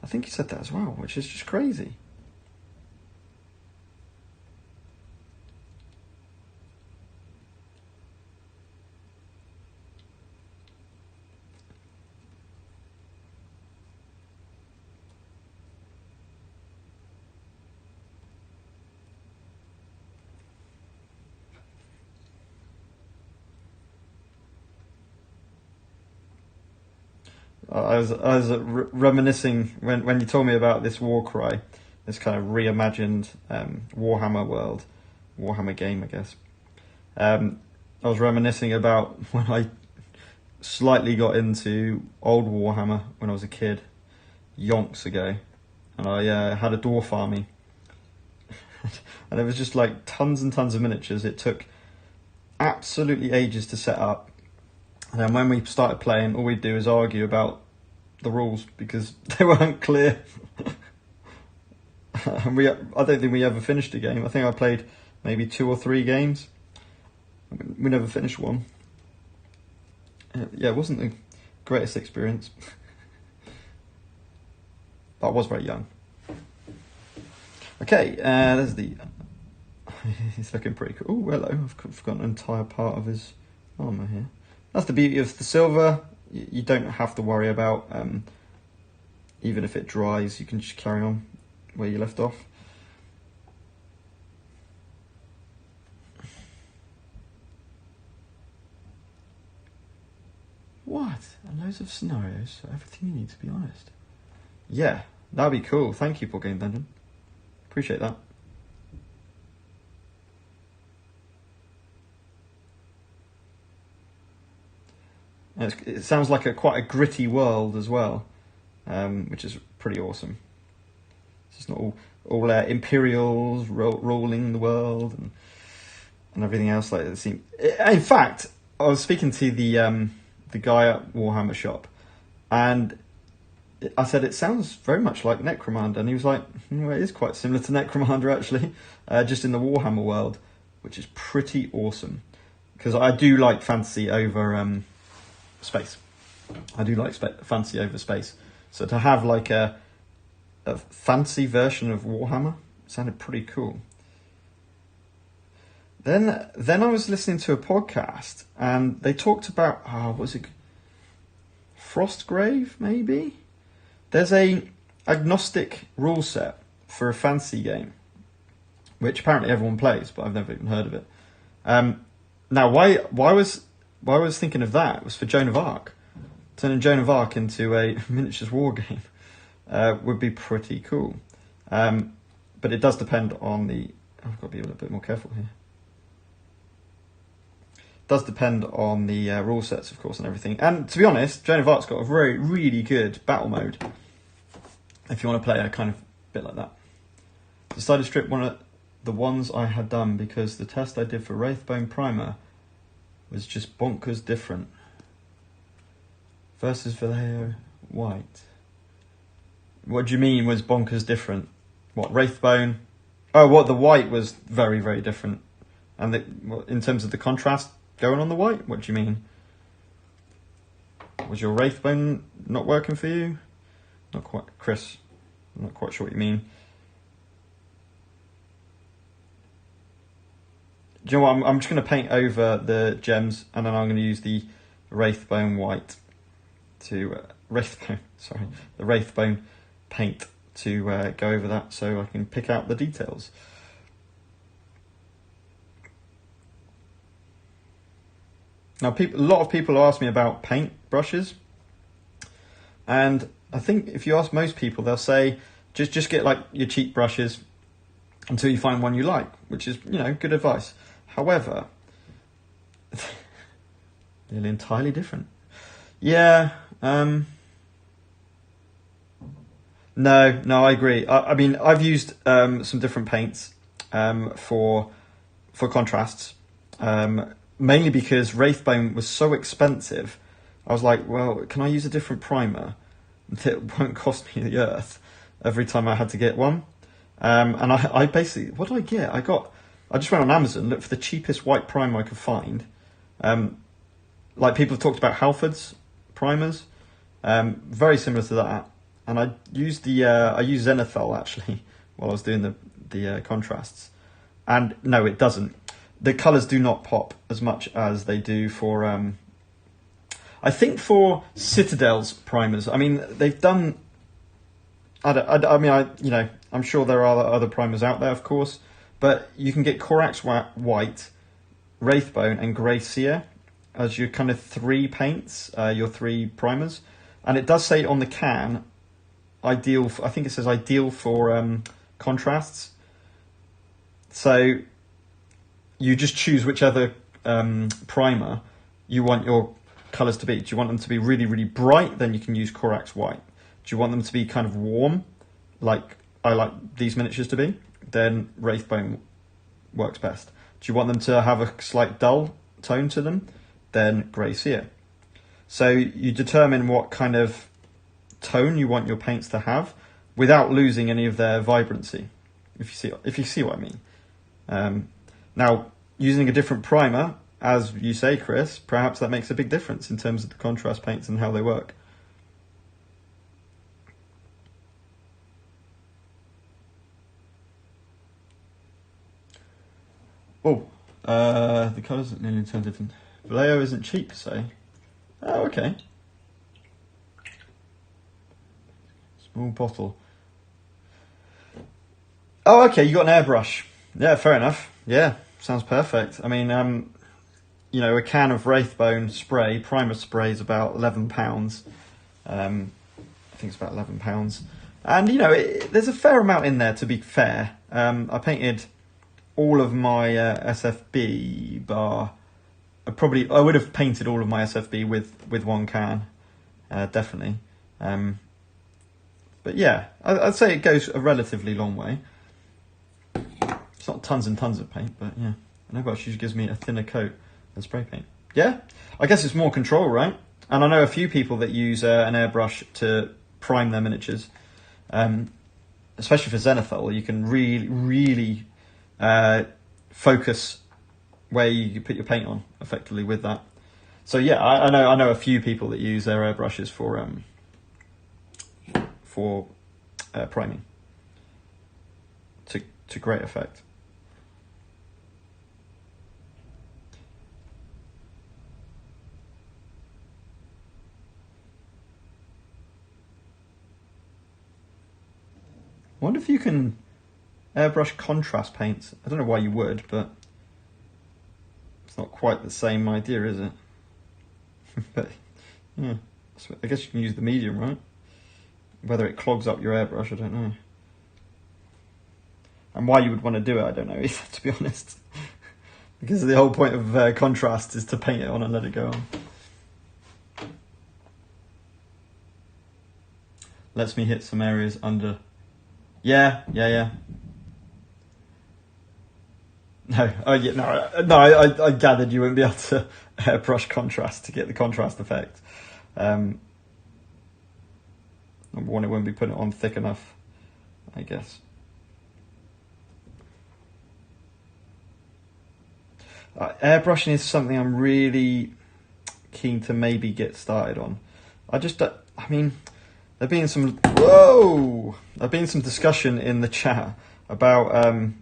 I think you said that as well, which is just crazy. I was reminiscing when you told me about this Warcry, this kind of reimagined Warhammer world, Warhammer game, I guess. I was reminiscing about when I slightly got into old Warhammer when I was a kid, yonks ago, and I had a dwarf army, and it was just like tons and tons of miniatures. It took absolutely ages to set up. And then when we started playing, all we'd do is argue about the rules because they weren't clear. And I don't think we ever finished a game. I think I played maybe 2 or 3 games. We never finished one. Yeah, it wasn't the greatest experience. But I was very young. Okay, there's the... He's looking pretty cool. Oh, hello. I've forgotten an entire part of his armour here. That's the beauty of the silver. You don't have to worry about, even if it dries, you can just carry on where you left off. What? And loads of scenarios for everything you need, to be honest. Yeah, that'd be cool. Thank you, Board Game Dungeon. Appreciate that. It sounds like quite a gritty world as well, which is pretty awesome. It's just not all Imperials ruling the world and everything else like that. In fact, I was speaking to the guy at Warhammer shop, and I said it sounds very much like Necromunda, and he was like, well, it is quite similar to Necromunda actually, just in the Warhammer world, which is pretty awesome because I do like fantasy over space. I do like fantasy over space. So to have like a fantasy version of Warhammer sounded pretty cool. Then I was listening to a podcast and they talked about what was it? Frostgrave, maybe? There's a agnostic rule set for a fantasy game, which apparently everyone plays, but I've never even heard of it. Now, why was Why I was thinking of that was for Joan of Arc. Turning Joan of Arc into a miniatures war game would be pretty cool. But it does depend on the... I've got to be a little bit more careful here. It does depend on the rule sets, of course, and everything. And to be honest, Joan of Arc's got a really good battle mode. If you want to play a kind of bit like that. Decided to strip one of the ones I had done because the test I did for Wraithbone Primer was just bonkers different. Versus Vallejo White. What do you mean was bonkers different? What, Wraithbone? Oh, what, the white was very different. And in terms of the contrast going on the white? What do you mean? Was your Wraithbone not working for you? Not quite, Chris. I'm not quite sure what you mean. Do you know what? I'm just going to paint over the gems, and then I'm going to use the Wraithbone white to the Wraithbone paint to go over that, so I can pick out the details. Now, a lot of people ask me about paint brushes, and I think if you ask most people, they'll say just get like your cheap brushes until you find one you like, which is, you know, good advice. However, they're entirely different. Yeah. No, I agree. I mean, I've used some different paints for contrasts, mainly because Wraithbone was so expensive. I was like, well, can I use a different primer that won't cost me the earth every time I had to get one? And I basically, what did I get? I just went on Amazon, looked for the cheapest white primer I could find. Like people have talked about Halford's primers, very similar to that. And I used Zenithal actually while I was doing the contrasts. And no, it doesn't. The colours do not pop as much as they do for, I think for Citadel's primers. I mean, they've done, I'm sure there are other primers out there, of course, but you can get Corax White, Wraithbone, and Grey Seer as your kind of three paints, your three primers. And it does say on the can, ideal, I think it says ideal for contrasts. So you just choose whichever primer you want your colours to be. Do you want them to be really bright? Then you can use Corax White. Do you want them to be kind of warm, like I like these miniatures to be? Then Wraithbone works best. Do you want them to have a slight dull tone to them? Then Grey Seer. So you determine what kind of tone you want your paints to have without losing any of their vibrancy, if you see what I mean. Now, using a different primer, as you say, Chris, perhaps that makes a big difference in terms of the contrast paints and how they work. Oh, the colours are nearly turned different. Vallejo isn't cheap, say. Oh, okay. Small bottle. Oh, okay, you got an airbrush. Yeah, fair enough. Yeah, sounds perfect. I mean, you know, a can of Wraithbone spray, primer spray, is about £11. I think it's about £11. And, you know, there's a fair amount in there, to be fair. I painted all of my SFB bar. I would have painted all of my SFB with one can, definitely. But yeah, I'd say it goes a relatively long way. It's not tons and tons of paint, but yeah. An airbrush usually gives me a thinner coat than spray paint. Yeah, I guess it's more control, right? And I know a few people that use an airbrush to prime their miniatures, especially for Zenithal. You can really focus where you put your paint on effectively with that. So yeah, I know a few people that use their airbrushes for priming to great effect. I wonder if you can airbrush contrast paints. I don't know why you would, but it's not quite the same idea, is it? But yeah, I guess you can use the medium, right? Whether it clogs up your airbrush, I don't know. And why you would want to do it, I don't know either, to be honest. Because the whole point of contrast is to paint it on and let it go on. Lets me hit some areas under. Yeah. No, I gathered you wouldn't be able to airbrush contrast to get the contrast effect. Number one, it won't be putting it on thick enough, I guess. Airbrushing is something I'm really keen to maybe get started on. There've been some discussion in the chat about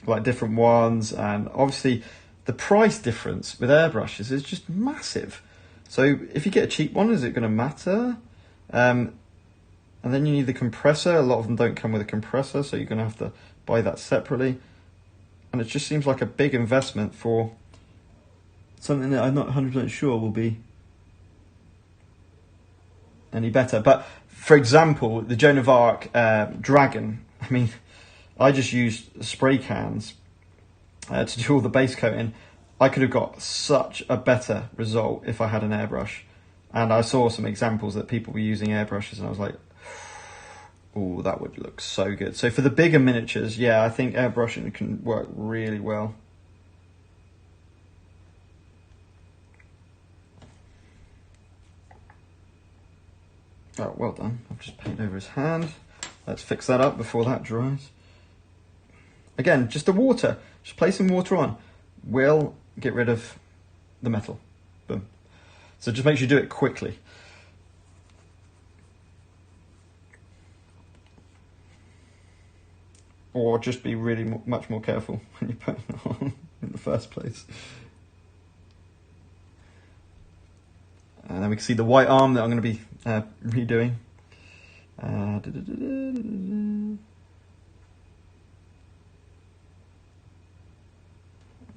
like different ones, and obviously the price difference with airbrushes is just massive. So if you get a cheap one, is it going to matter? And then you need the compressor. A lot of them don't come with a compressor, so you're going to have to buy that separately. And it just seems like a big investment for something that I'm not 100% sure will be any better. But for example, the Joan of Arc Dragon, I mean, I just used spray cans to do all the base coating. I could have got such a better result if I had an airbrush. And I saw some examples that people were using airbrushes, and I was like, oh, that would look so good. So for the bigger miniatures, yeah, I think airbrushing can work really well. Oh, well done. I've just painted over his hand. Let's fix that up before that dries. Again, just the water. Just play some water on. Will get rid of the metal. Boom. So just make sure you do it quickly. Or just be really much more careful when you put it on in the first place. And then we can see the white arm that I'm going to be redoing.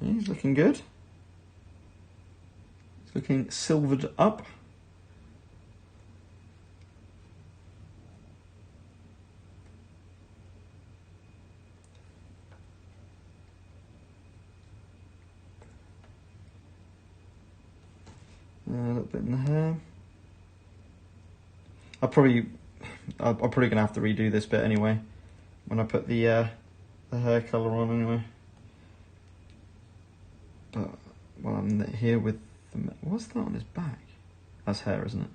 He's looking good. He's looking silvered up. A little bit in the hair. I'm probably gonna have to redo this bit anyway when I put the hair colour on anyway. But while I'm here with the, what's that on his back? That's hair, isn't it?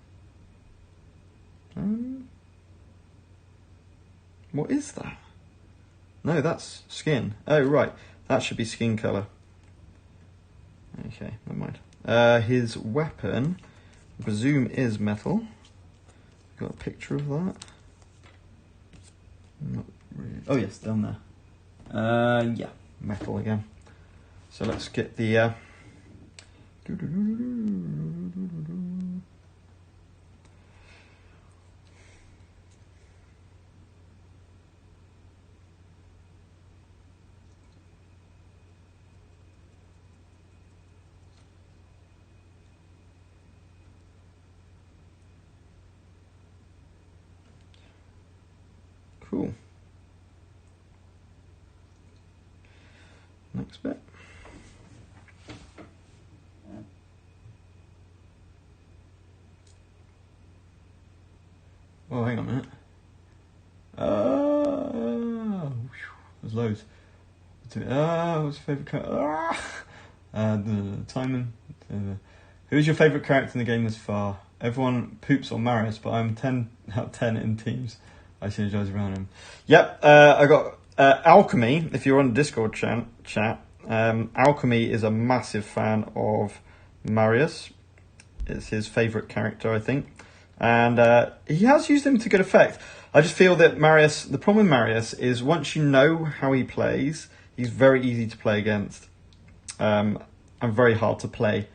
What is that? No, that's skin. Oh right, that should be skin colour. Okay, never mind. His weapon, I presume, is metal. Got a picture of that. Not really. Oh yes, down there. Yeah, metal again. So let's get the. Cool. Next bit. Oh, hang on a minute. There's loads. What's your favourite character? Timon. Who's your favourite character in the game thus far? Everyone poops on Marius, but I'm 10 out of 10 in teams. I see enjoys around him. Yep, I got Alchemy. If you're on the Discord chat, Alchemy is a massive fan of Marius. It's his favourite character, I think. And he has used him to good effect. I just feel that Marius, the problem with Marius is once you know how he plays, he's very easy to play against. And very hard to play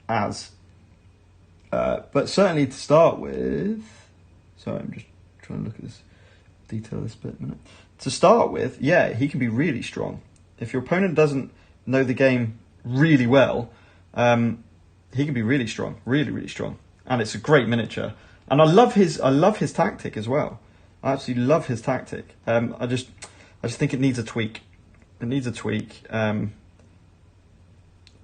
as. But certainly to start with... Sorry, I'm just trying to look at this, detail this bit a minute. To start with, yeah, he can be really strong. If your opponent doesn't know the game really well, he can be really strong, really strong, and it's a great miniature. And I love his tactic as well. I absolutely love his tactic. I just think it needs a tweak. It needs a tweak to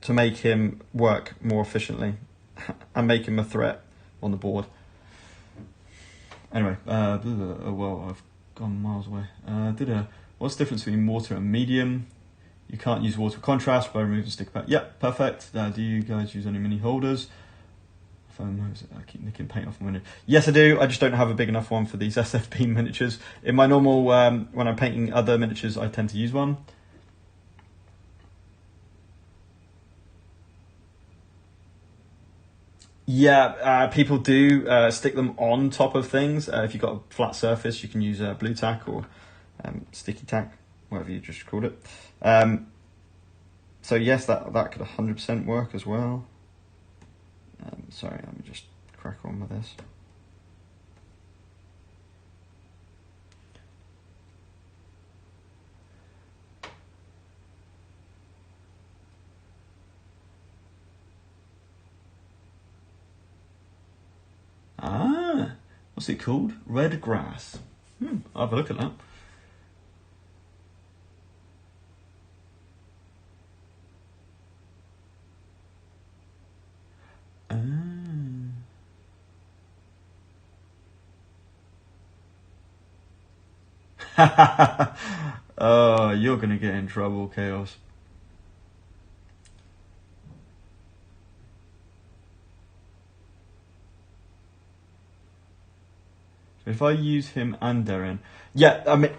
make him work more efficiently and make him a threat on the board. Anyway, well, I've gone miles away. What's the difference between water and medium? You can't use water contrast by removing sticker pack. Yep, perfect. Do you guys use any mini holders? I keep nicking paint off my window. Yes, I do. I just don't have a big enough one for these SFP miniatures. In my normal, when I'm painting other miniatures, I tend to use one. Yeah, people do stick them on top of things. If you've got a flat surface, you can use blue tack or sticky tack, whatever you just called it. So yes, that could 100% work as well. Sorry, let me just crack on with this. What's it called? Red grass. I'll have a look at that. Oh, you're gonna get in trouble, Chaos. If I use him and Darren, yeah, I mean,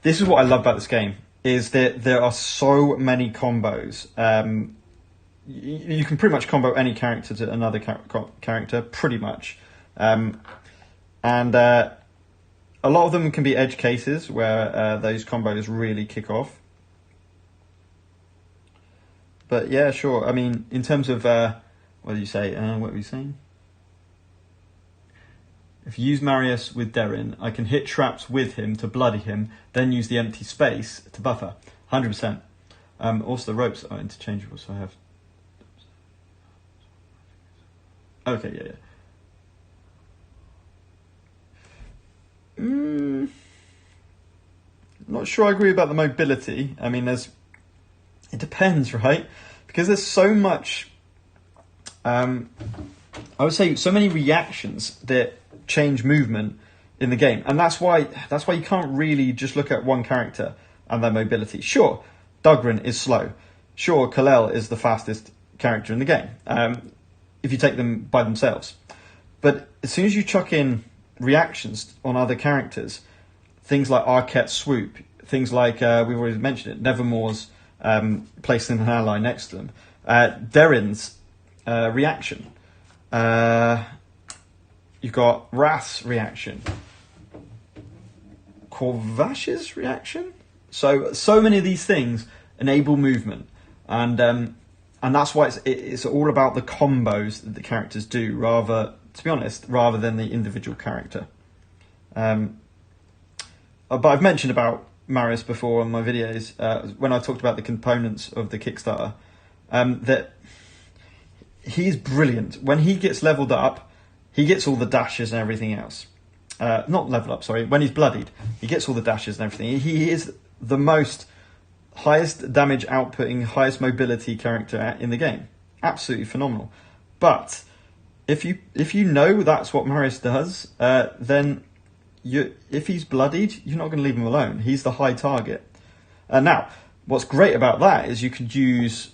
this is what I love about this game, is that there are so many combos. You can pretty much combo any character to another character, pretty much. And a lot of them can be edge cases where those combos really kick off. But yeah, sure. I mean, in terms of, what do you say? What were you saying? If you use Marius with Darren, I can hit traps with him to bloody him, then use the empty space to buffer. 100%. Also, the ropes are interchangeable, so I have... Okay, yeah. Not sure I agree about the mobility. I mean, it depends, right? Because there's so much... I would say so many reactions that change movement in the game, and that's why you can't really just look at one character and their mobility. Sure, Dugrin is slow. Sure, Kalel is the fastest character in the game, if you take them by themselves. But as soon as you chuck in reactions on other characters, things like Arquette's swoop, things like we've already mentioned it, Nevermore's placing an ally next to them, Darren's reaction. You've got Wrath's reaction, Corvash's reaction. So many of these things enable movement, and that's why it's all about the combos that the characters do, rather than the individual character. But I've mentioned about Marius before on my videos when I talked about the components of the Kickstarter, that he's brilliant. When he gets leveled up, he gets all the dashes and everything else. Not level up, sorry. When he's bloodied, he gets all the dashes and everything. He is the highest damage outputting, highest mobility character in the game. Absolutely phenomenal. But if you know that's what Marius does, then if he's bloodied, you're not going to leave him alone. He's the high target. Now, what's great about that is you could use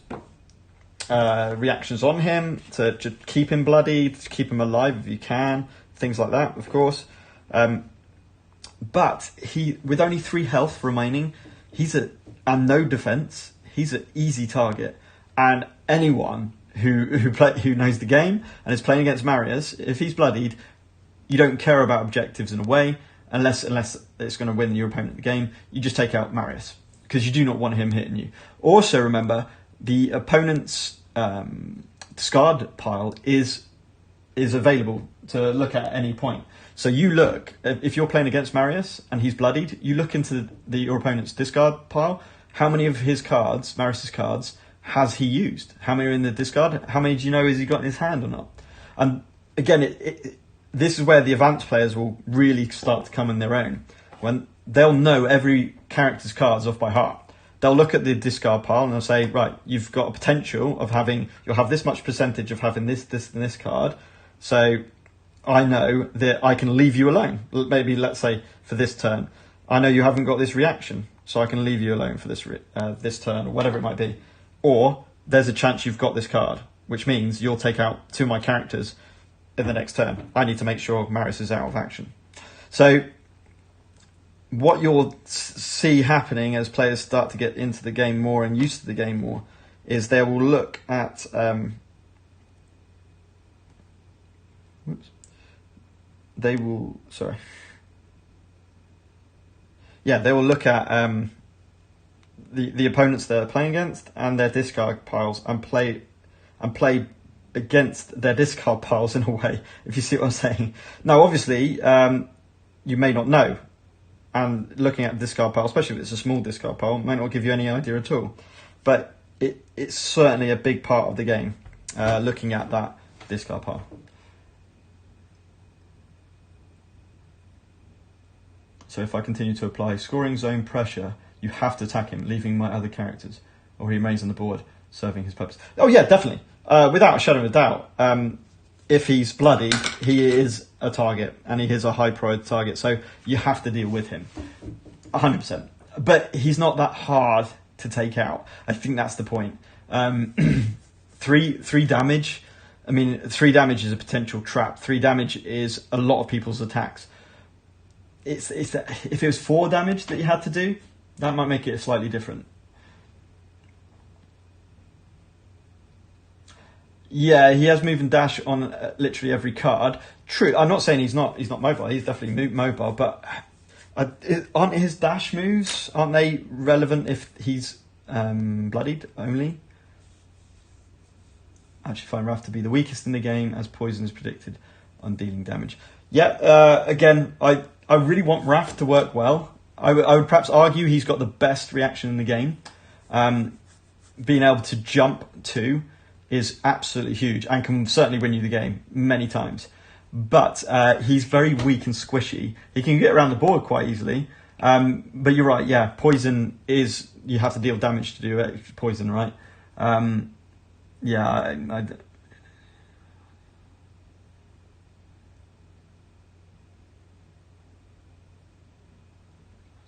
reactions on him to keep him bloodied, to keep him alive if you can, things like that, of course. But with only 3 health remaining, and no defense, he's an easy target. And anyone who knows the game and is playing against Marius, if he's bloodied, you don't care about objectives in a way, unless it's going to win your opponent the game. You just take out Marius because you do not want him hitting you. Also, remember, the opponent's discard pile is available to look at any point. So you look, if you're playing against Marius and he's bloodied, you look into your opponent's discard pile. How many of his cards, Marius's cards, has he used? How many are in the discard? How many do you know has he got in his hand or not? And again, this is where the advanced players will really start to come in their own, when they'll know every character's cards off by heart. They'll look at the discard pile and they'll say, right, you've got a potential of you'll have this much percentage of having this, and this card. So I know that I can leave you alone. Maybe, let's say, for this turn. I know you haven't got this reaction, so I can leave you alone for this turn, or whatever it might be. Or there's a chance you've got this card, which means you'll take out 2 of my characters in the next turn. I need to make sure Maris is out of action. So what you'll see happening as players start to get into the game more and used to the game more is they will look at they will look at the opponents they're playing against and their discard piles and play against their discard piles in a way, if you see what I'm saying. Now, obviously, you may not know. And looking at discard pile, especially if it's a small discard pile, might not give you any idea at all. But it's certainly a big part of the game, looking at that discard pile. So if I continue to apply scoring zone pressure, you have to attack him, leaving my other characters, or he remains on the board, serving his purpose. Oh yeah, definitely. Without a shadow of a doubt. If he's bloody, he is a target, and he is a high priority target, so you have to deal with him 100%. But he's not that hard to take out. I think that's the point. 3 damage. I mean, 3 damage is a potential trap. 3 damage is a lot of people's attacks. If it was 4 damage that you had to do, that might make it slightly different. Yeah, he has move and dash on literally every card. True, I'm not saying he's not mobile. He's definitely mobile, but aren't his dash moves, aren't they relevant if he's bloodied only? I actually find Raph to be the weakest in the game, as poison is predicted on dealing damage. Yeah, again, I really want Raph to work well. I would perhaps argue he's got the best reaction in the game. Being able to jump too is absolutely huge and can certainly win you the game many times. But he's very weak and squishy. He can get around the board quite easily. But you're right, yeah, poison is, you have to deal damage to do it, poison, right? Yeah,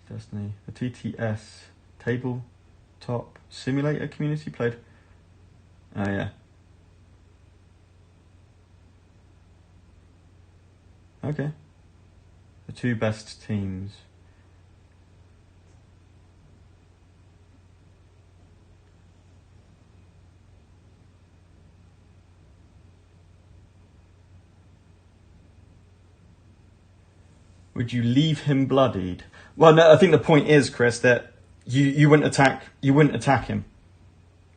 Destiny, a TTS, tabletop simulator community played. Oh yeah. Okay. The 2 best teams. Would you leave him bloodied? Well, no, I think the point is, Chris, that you wouldn't attack him.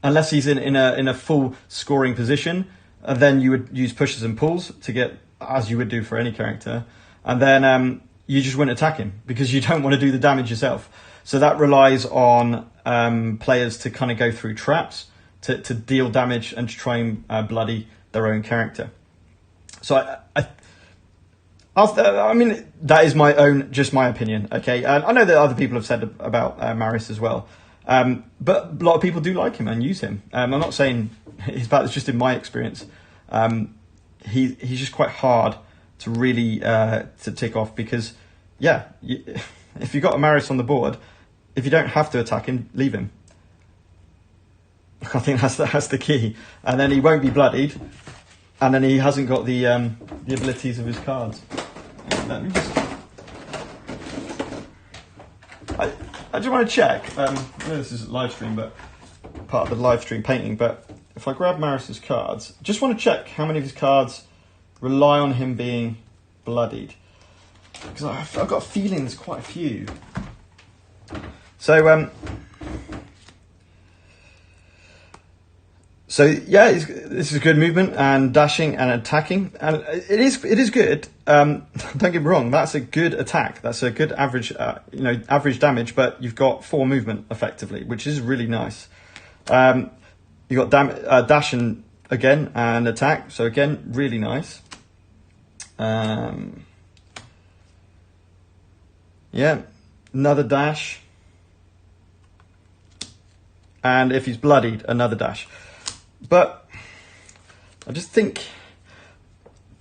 Unless he's in a full scoring position, then you would use pushes and pulls to get, as you would do for any character, and then you just wouldn't attack him because you don't want to do the damage yourself. So that relies on players to kind of go through traps to deal damage and to try and bloody their own character. So I mean, that is just my opinion. Okay, I know that other people have said about Maris as well. But a lot of people do like him and use him. I'm not saying he's bad, it's just in my experience. He's just quite hard to really to tick off because, yeah, if you've got a Maris on the board, if you don't have to attack him, leave him. I think that's the key. And then he won't be bloodied, and then he hasn't got the abilities of his cards. Let me just... I just want to check. I know this is a live stream, but part of the live stream painting. But if I grab Maris's cards, just want to check how many of his cards rely on him being bloodied, because I've got a feeling there's quite a few. So yeah, this is a good movement and dashing and attacking, and it is good. Don't get me wrong, that's a good attack. That's a good average, average damage. But you've got 4 movement effectively, which is really nice. You got dash and again and attack. So again, really nice. Yeah, another dash. And if he's bloodied, another dash. But I just think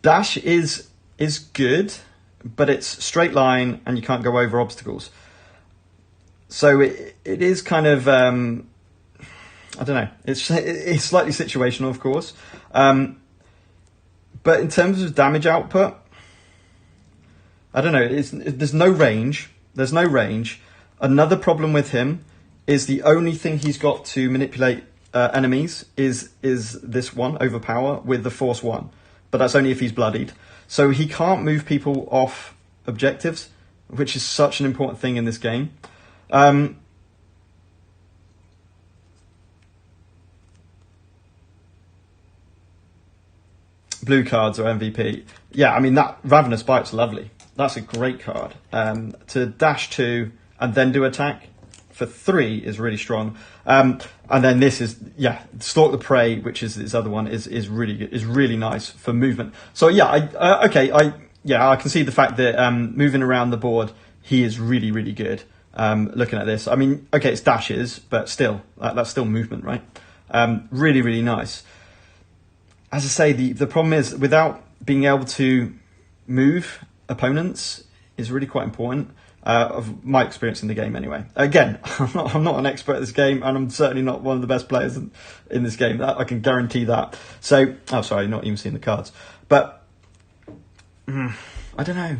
dash is good, but it's straight line and you can't go over obstacles. So it is kind of, I don't know, it's slightly situational, of course. But in terms of damage output, I don't know, there's no range. There's no range. Another problem with him is the only thing he's got to manipulate enemies is this one, Overpower, with the Force 1. But that's only if he's bloodied. So he can't move people off objectives, which is such an important thing in this game. Blue cards or MVP. Yeah, I mean, that Ravenous Bite's lovely. That's a great card. To dash 2 and then do attack for 3 is really strong. And then this is, yeah, Stalk the Prey, which is this other one, is really good, is really nice for movement. So yeah, I can see the fact that moving around the board, he is really, really good. Looking at this, I mean, okay, it's dashes, but still, that's still movement, right? Really, really nice. As I say, the problem is without being able to move opponents is really quite important. Of my experience in the game anyway. Again, I'm not an expert at this game, and I'm certainly not one of the best players in this game. I can guarantee that. So, oh sorry, not even seeing the cards. But, I don't know.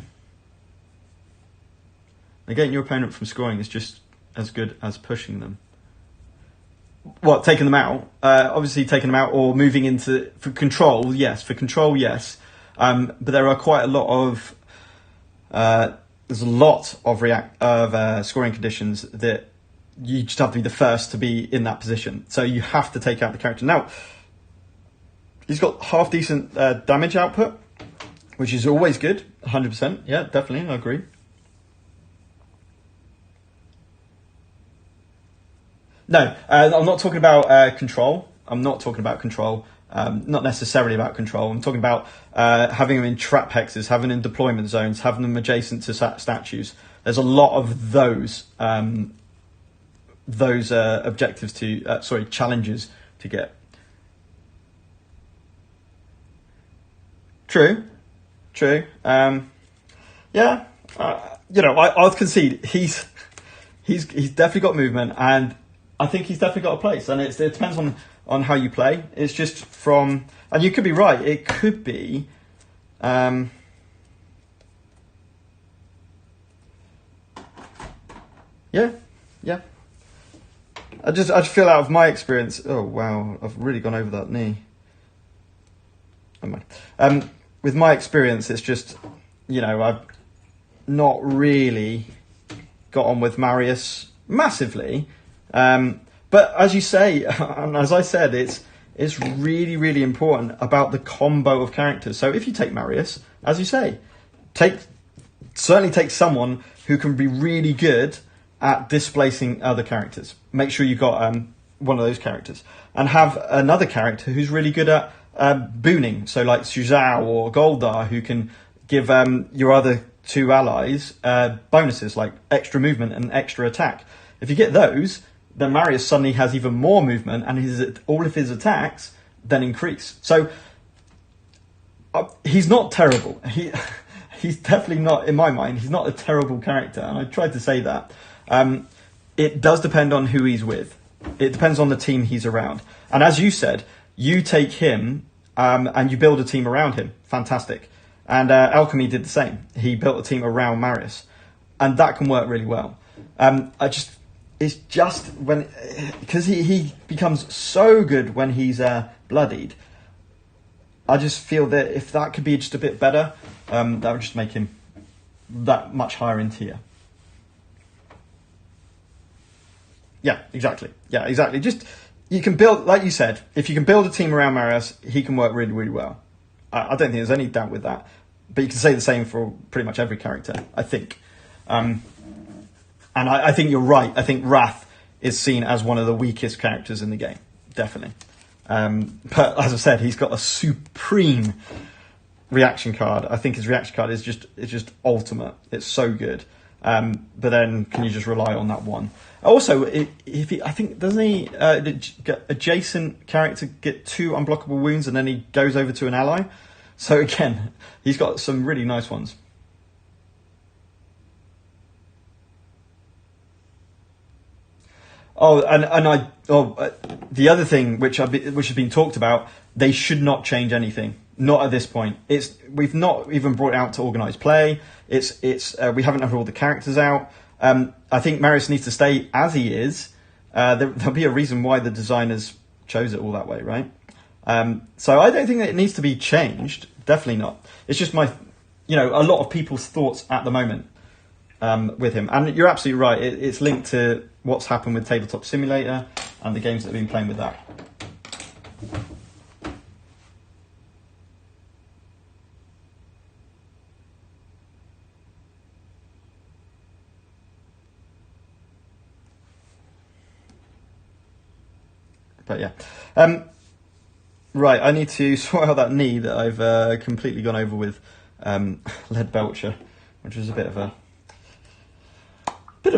Getting your opponent from scoring is just as good as pushing them. Well, taking them out. Obviously taking them out or moving into... For control, yes. But there are quite a lot of... there's a lot of scoring conditions that you just have to be the first to be in that position. So you have to take out the character. Now, he's got half decent damage output, which is always good. 100%. Yeah, definitely. I agree. No, I'm not talking about control. Not necessarily about control. I'm talking about having them in trap hexes, having them in deployment zones, having them adjacent to statues. There's a lot of those objectives challenges to get. True. Yeah, I'll concede he's definitely got movement, and I think he's definitely got a place, and it depends on how you play. It's just from, and you could be right, it could be yeah. I just feel out of my experience. Oh wow, I've really gone over that knee. With my experience, it's just, I've not really got on with Marius massively. But as you say, and as I said, it's really, really important about the combo of characters. So if you take Marius, as you say, certainly take someone who can be really good at displacing other characters. Make sure you've got one of those characters, and have another character who's really good at booning. So like Suzhou or Goldar, who can give your other two allies bonuses like extra movement and extra attack. If you get those, then Marius suddenly has even more movement, and all of his attacks then increase. So he's not terrible. He's definitely not, in my mind, he's not a terrible character, and I tried to say that. It does depend on who he's with. It depends on the team he's around. And as you said, you take him and you build a team around him. Fantastic. And Alchemy did the same. He built a team around Marius, and that can work really well. It's just when, because he becomes so good when he's bloodied. I just feel that if that could be just a bit better, that would just make him that much higher in tier. Yeah, exactly. Just, you can build, like you said, if you can build a team around Marius, he can work really, really well. I don't think there's any doubt with that. But you can say the same for pretty much every character, I think. And I think you're right. I think Wrath is seen as one of the weakest characters in the game. Definitely. But as I said, he's got a supreme reaction card. I think his reaction card is just ultimate. It's so good. But then can you just rely on that one? Also, I think doesn't he adjacent character get 2 unblockable wounds and then he goes over to an ally? So again, he's got some really nice ones. Oh, the other thing which has been talked about, they should not change anything. Not at this point. We've not even brought it out to organised play. We haven't had all the characters out. I think Marius needs to stay as he is. There'll be a reason why the designers chose it all that way, right? So I don't think that it needs to be changed. Definitely not. It's just a lot of people's thoughts at the moment with him. And you're absolutely right. It's linked to what's happened with Tabletop Simulator and the games that have been playing with that. But yeah. Right, I need to sort out that knee that I've completely gone over with lead belcher, which was a bit of a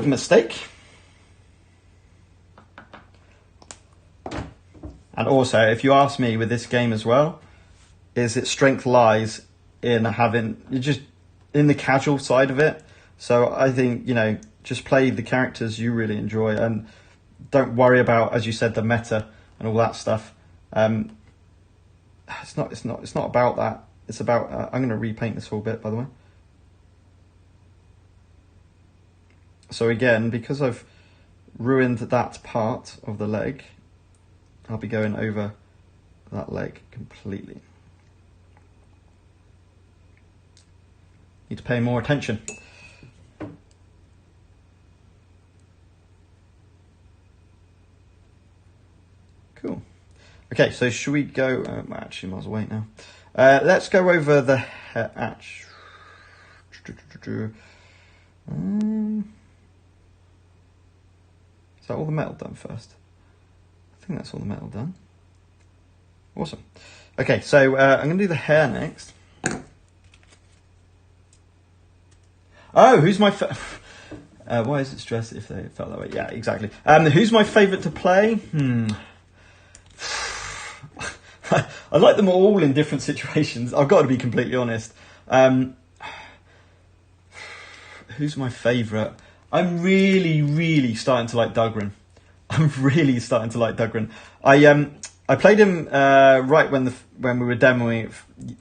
mistake. And also, if you ask me with this game as well, is its strength lies in in the casual side of it. So I think, just play the characters you really enjoy and don't worry about, as you said, the meta and all that stuff. It's not about that. It's about, I'm going to repaint this whole bit, by the way. So again, because I've ruined that part of the leg, I'll be going over that leg completely. Need to pay more attention. Cool. Okay, so should we go... actually, miles away now. Let's go over the... Is that all the metal done first? I think that's all the metal done. Awesome. Okay, so I'm going to do the hair next. Oh, who's my... why is it stressed if they felt that way? Yeah, exactly. Who's my favourite to play? I like them all in different situations. I've got to be completely honest. Who's my favourite? I'm really, really starting to like Dugrin. I'm really starting to like Dugrin. I played him right when we were demoing it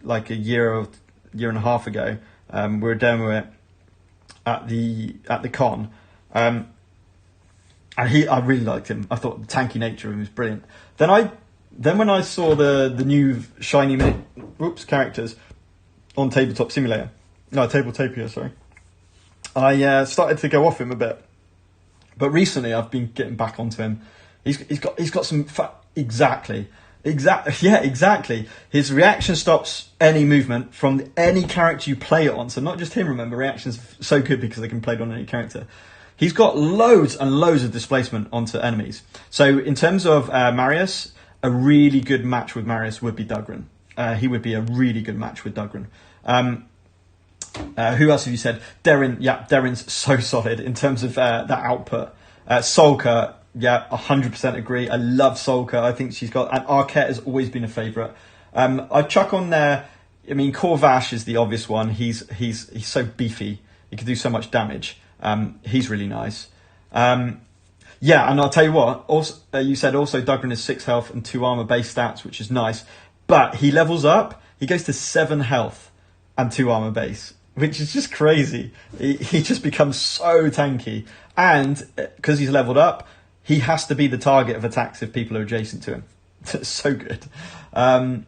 like a year and a half ago. We were demoing it at the con. And I really liked him. I thought the tanky nature of him was brilliant. Then when I saw the new shiny characters on Tabletop Simulator, no, Tabletopia, sorry, I started to go off him a bit. But recently I've been getting back onto him. He's got some exactly. His reaction stops any movement from any character you play it on. So not just him. Remember, reactions are so good because they can play it on any character. He's got loads and loads of displacement onto enemies. So in terms of Marius, a really good match with Marius would be Dugrin. He would be a really good match with Dugrin. Who else have you said? Darren. Yeah, Darren's so solid in terms of that output. Solka, yeah, 100% agree. I love Solka. I think she's got... And Arquette has always been a favourite. I'd chuck on there... I mean, Corvash is the obvious one. He's so beefy. He can do so much damage. He's really nice. Yeah, and I'll tell you what. Also, you said also Dugrin is 6 health and 2 armor base stats, which is nice. But he levels up. He goes to 7 health and 2 armor base, which is just crazy. He just becomes so tanky. And because he's leveled up, he has to be the target of attacks if people are adjacent to him. It's so good. But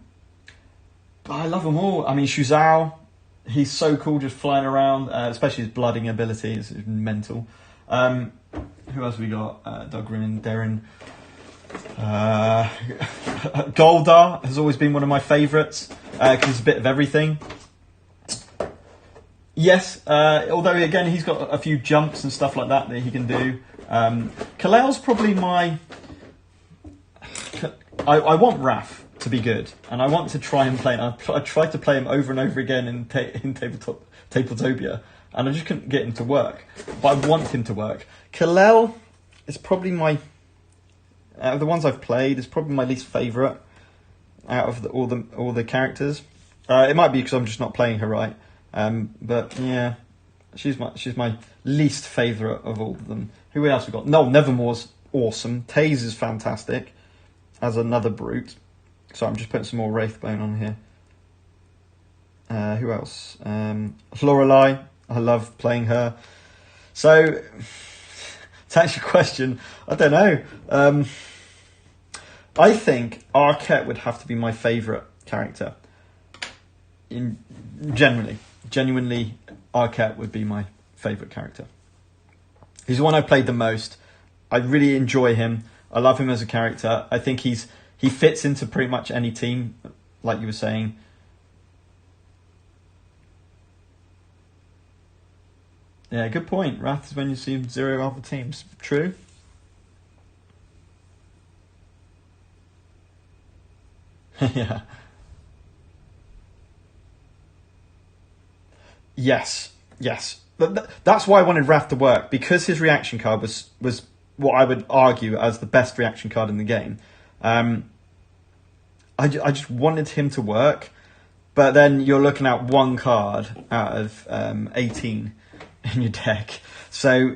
I love them all. I mean, Shuzhou, he's so cool just flying around, especially his blooding ability is mental. Who else we got? Dugrin, Darren. Goldar has always been one of my favourites because he's a bit of everything. Yes, although again he's got a few jumps and stuff like that he can do. Kaleil's probably my... I want Raph to be good, and I want to try and play him. I tried to play him over and over again in Tabletopia, and I just couldn't get him to work. But I want him to work. Kalel is probably my... out of the ones I've played, is probably my least favourite out of all the characters. It might be because I'm just not playing her right. But yeah, she's my least favourite of all of them. Who else we got? No, Nevermore's awesome. Taze is fantastic as another brute. So I'm just putting some more Wraithbone on here. Who else? Lorelei. I love playing her. So to answer your question, I don't know. I think Arquette would have to be my favourite character. Genuinely, Arquette would be my favourite character. He's the one I've played the most. I really enjoy him. I love him as a character. I think he fits into pretty much any team, like you were saying. Yeah, good point. Wrath is when you see 0 other teams. True. Yeah. Yes. That's why I wanted Wrath to work, because his reaction card was what I would argue as the best reaction card in the game. I just wanted him to work, but then you're looking at one card out of 18 in your deck, so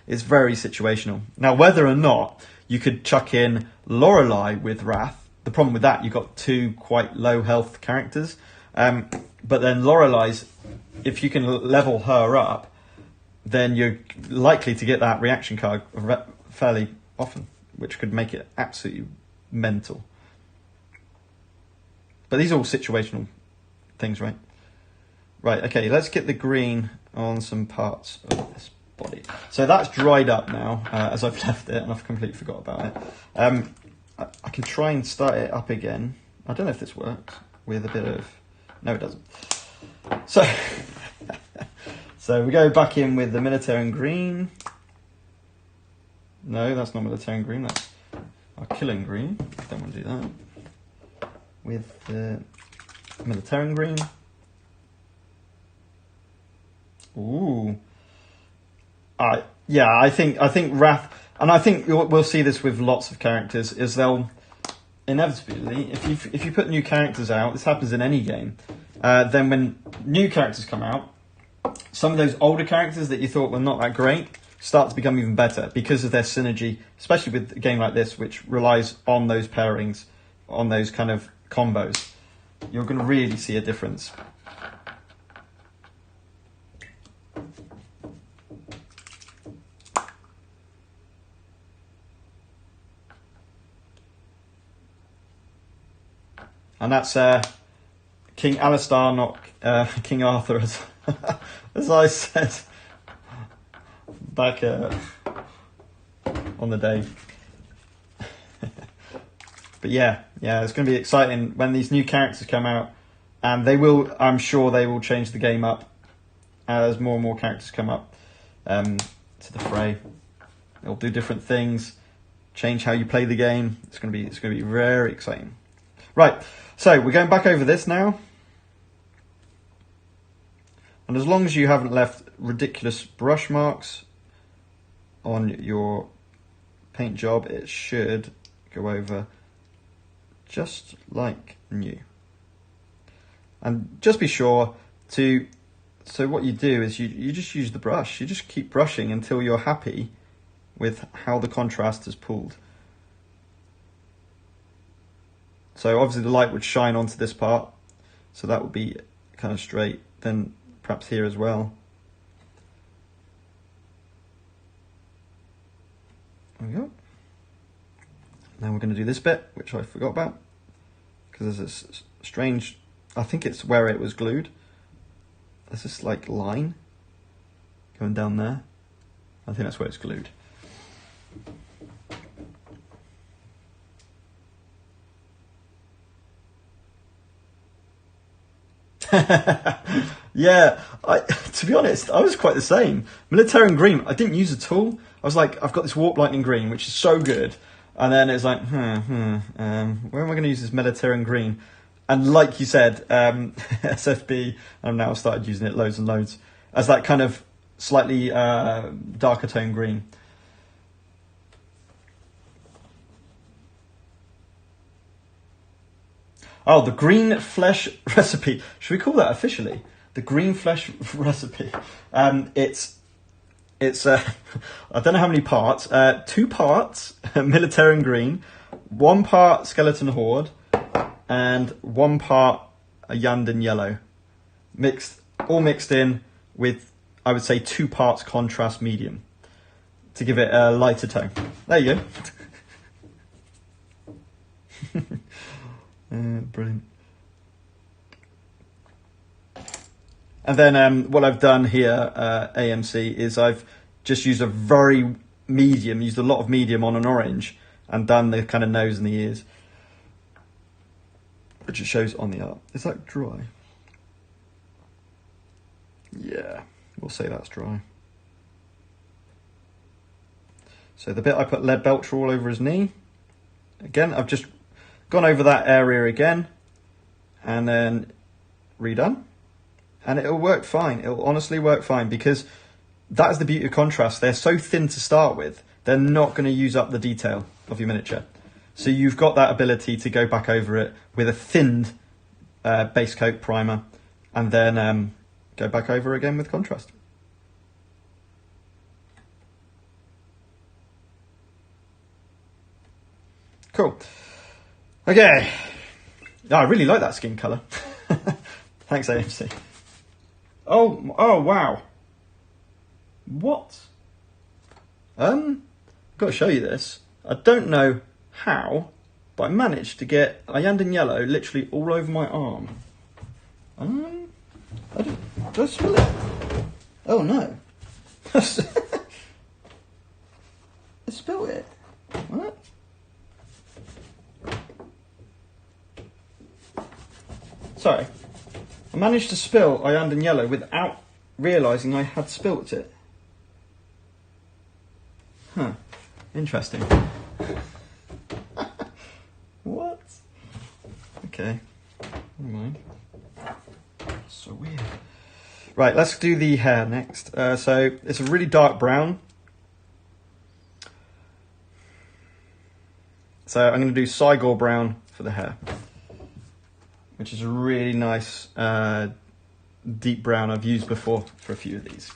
it's very situational. Now, whether or not you could chuck in Lorelei with Wrath, the problem with that, you've got 2 quite low health characters, but then Lorelei's, if you can level her up, then you're likely to get that reaction card fairly often, which could make it absolutely mental. But these are all situational things, right? Right, okay, let's get the green on some parts of this body. So that's dried up now, as I've left it, and I've completely forgot about it. I can try and start it up again. I don't know if this works with a bit of... No, it doesn't. So, so we go back in with the Militarum Green. No, that's not Militarum Green, that's our Killing Green. Don't want to do that. With the Militarum Green. Ooh. Yeah, I think Wrath, and I think we'll see this with lots of characters, is they'll inevitably, if you put new characters out, this happens in any game, then when new characters come out, some of those older characters that you thought were not that great start to become even better because of their synergy, especially with a game like this, which relies on those pairings, on those kind of combos. You're going to really see a difference. And that's King Alistair, not King Arthur, as I said back on the day. But yeah, it's going to be exciting when these new characters come out, and they will. I'm sure they will change the game up as more and more characters come up to the fray. They'll do different things, change how you play the game. It's going to be very exciting. Right, so we're going back over this now. And as long as you haven't left ridiculous brush marks on your paint job, it should go over just like new. And just be sure to... So what you do is you just use the brush. You just keep brushing until you're happy with how the contrast is pulled. So obviously the light would shine onto this part, so that would be kind of straight. Then perhaps here as well. There we go. Now we're going to do this bit, which I forgot about, because there's this strange, I think it's where it was glued. There's this like line going down there. I think that's where it's glued. Yeah, to be honest, I was quite the same. Militarum Green, I didn't use at all. I was like, I've got this Warp Lightning Green, which is so good. And then it's like, where am I going to use this Mediterranean green? And like you said, SFB, I've now started using it loads and loads, as that kind of slightly darker tone green. Oh, the green flesh recipe. Should we call that officially? The green flesh recipe. It's I don't know how many parts. 2 parts Militarian green, 1 part skeleton horde, and 1 part a Yandan yellow. All mixed in with, I would say, 2 parts contrast medium to give it a lighter tone. There you go. Brilliant. And then what I've done here, AMC, is I've just used a very medium, used a lot of medium on an orange, and done the kind of nose and the ears, which it shows on the art. Is that dry? Yeah, we'll say that's dry. So the bit I put lead belcher all over his knee. Again, I've just gone over that area again, and then redone. And it'll work fine. It'll honestly work fine, because that is the beauty of contrast. They're so thin to start with, they're not going to use up the detail of your miniature. So you've got that ability to go back over it with a thinned base coat primer, and then go back over again with contrast. Cool. Okay. Oh, I really like that skin colour. Thanks, AMC. Oh, wow. What? Got to show you this. I don't know how, but I managed to get a Yandan yellow literally all over my arm. Do I spill it? Oh no. I spilled it. What? Sorry. I managed to spill Yandan yellow without realising I had spilt it. Huh. Interesting. What? Okay. Never mind. So weird. Right, let's do the hair next. So it's a really dark brown. So I'm going to do Kilgore brown for the hair, which is a really nice deep brown I've used before for a few of these.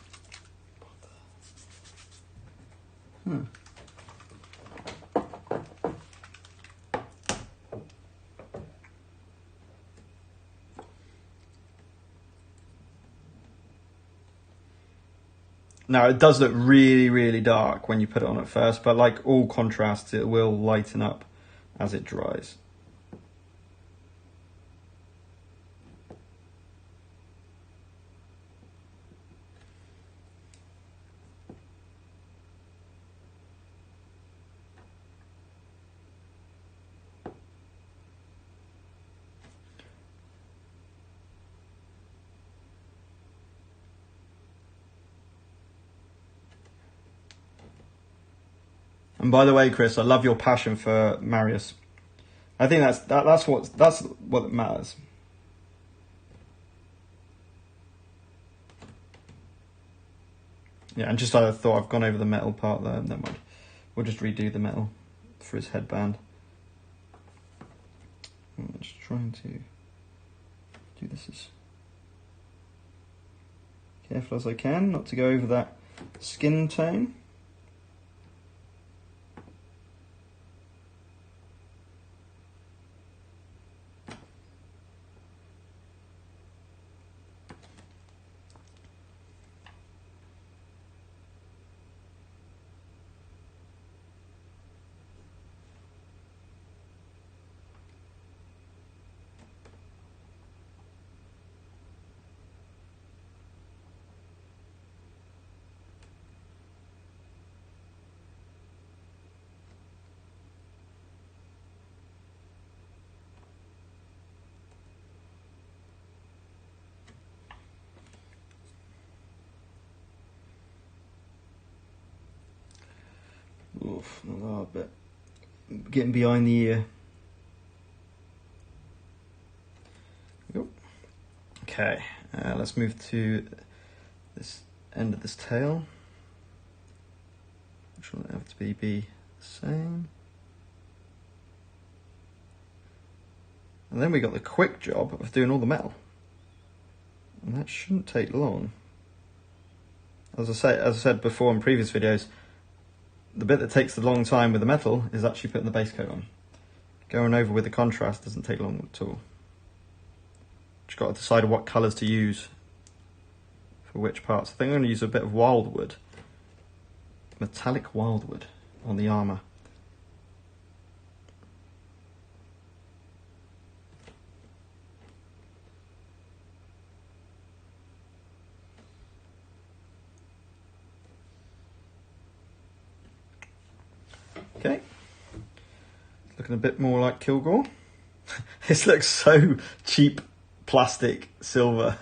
Now, it does look really, really dark when you put it on at first, but like all contrasts, it will lighten up as it dries. And by the way, Chris, I love your passion for Marius. I think that's what matters. Yeah, and just I thought I've gone over the metal part there. Never mind. We'll just redo the metal for his headband. I'm just trying to do this as careful as I can, not to go over that skin tone. Oof, another bit. getting behind the ear. Okay, let's move to this end of this tail, which will have to be the same. And then we got the quick job of doing all the metal. And that shouldn't take long. As I said before in previous videos, the bit that takes a long time with the metal is actually putting the base coat on. Going over with the contrast doesn't take long at all. Just got to decide what colours to use for which parts. I think I'm going to use a bit of wildwood, metallic wildwood, on the armour. Okay, looking a bit more like Kilgore. This looks so cheap plastic silver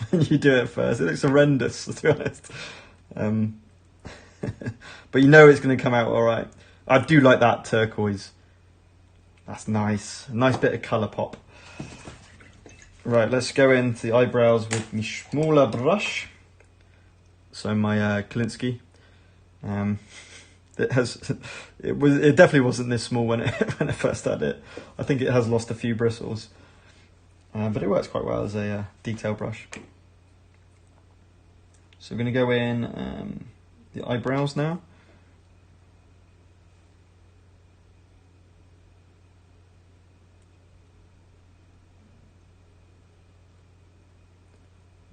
when you do it first. It looks horrendous, to be honest. But you know it's going to come out all right. I do like that turquoise. That's nice. A nice bit of colour pop. Right, let's go into the eyebrows with my smaller brush. So my Kalinsky. It definitely wasn't this small when I first had it. I think it has lost a few bristles, but it works quite well as a detail brush. So we're going to go in the eyebrows now.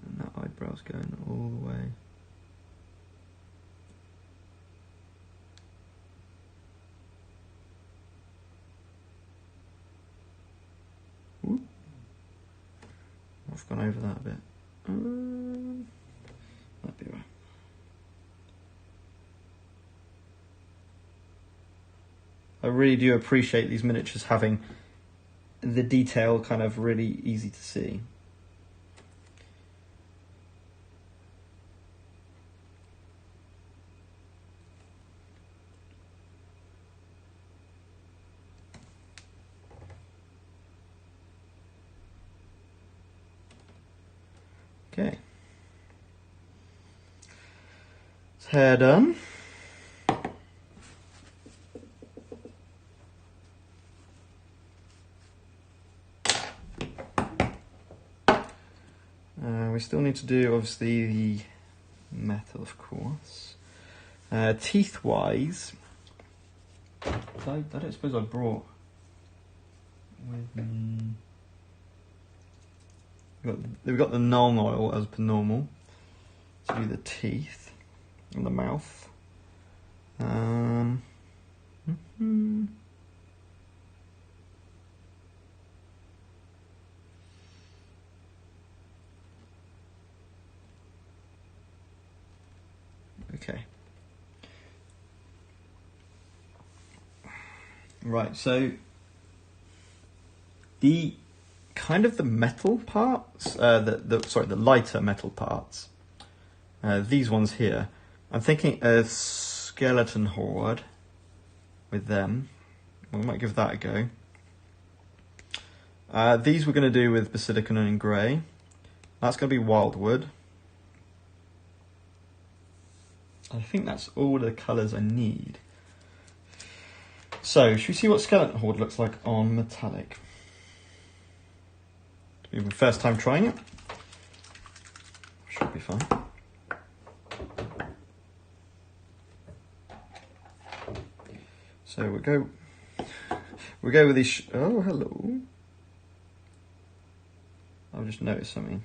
And that eyebrow's going all the way. I've gone over that a bit. That'd be right. I really do appreciate these miniatures having the detail kind of really easy to see. Okay, it's hair done. We still need to do obviously the metal, of course. Teeth wise, I don't suppose I brought with me. We've got the Nong oil as per normal to do the teeth and the mouth. Okay. Right, so the kind of the metal parts, the lighter metal parts, these ones here, I'm thinking a skeleton horde with them. We might give that a go. These we're going to do with Basilicon and grey. That's going to be wildwood. I think that's all the colours I need. So, should we see what skeleton horde looks like on metallic? It'll be my first time trying it. Should be fine. So we'll go with these. Oh, hello. I've just noticed something.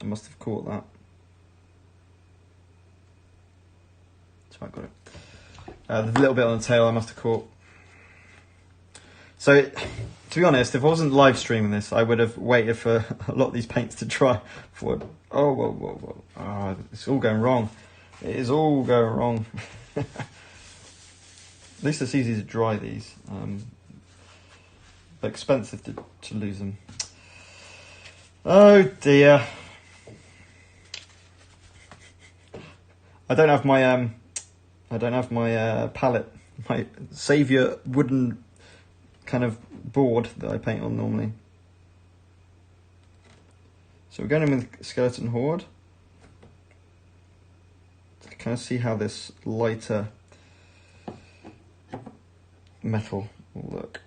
I must have caught that. So I got it. The little bit on the tail I must have caught. So, to be honest, if I wasn't live streaming this, I would have waited for a lot of these paints to dry before. Oh, whoa. Oh, it's all going wrong. It is all going wrong. At least it's easy to dry these. But expensive to lose them. I don't have my palette, my saviour wooden kind of board that I paint on normally. So we're going in with Skeleton Horde. To kind of see how this lighter metal will look.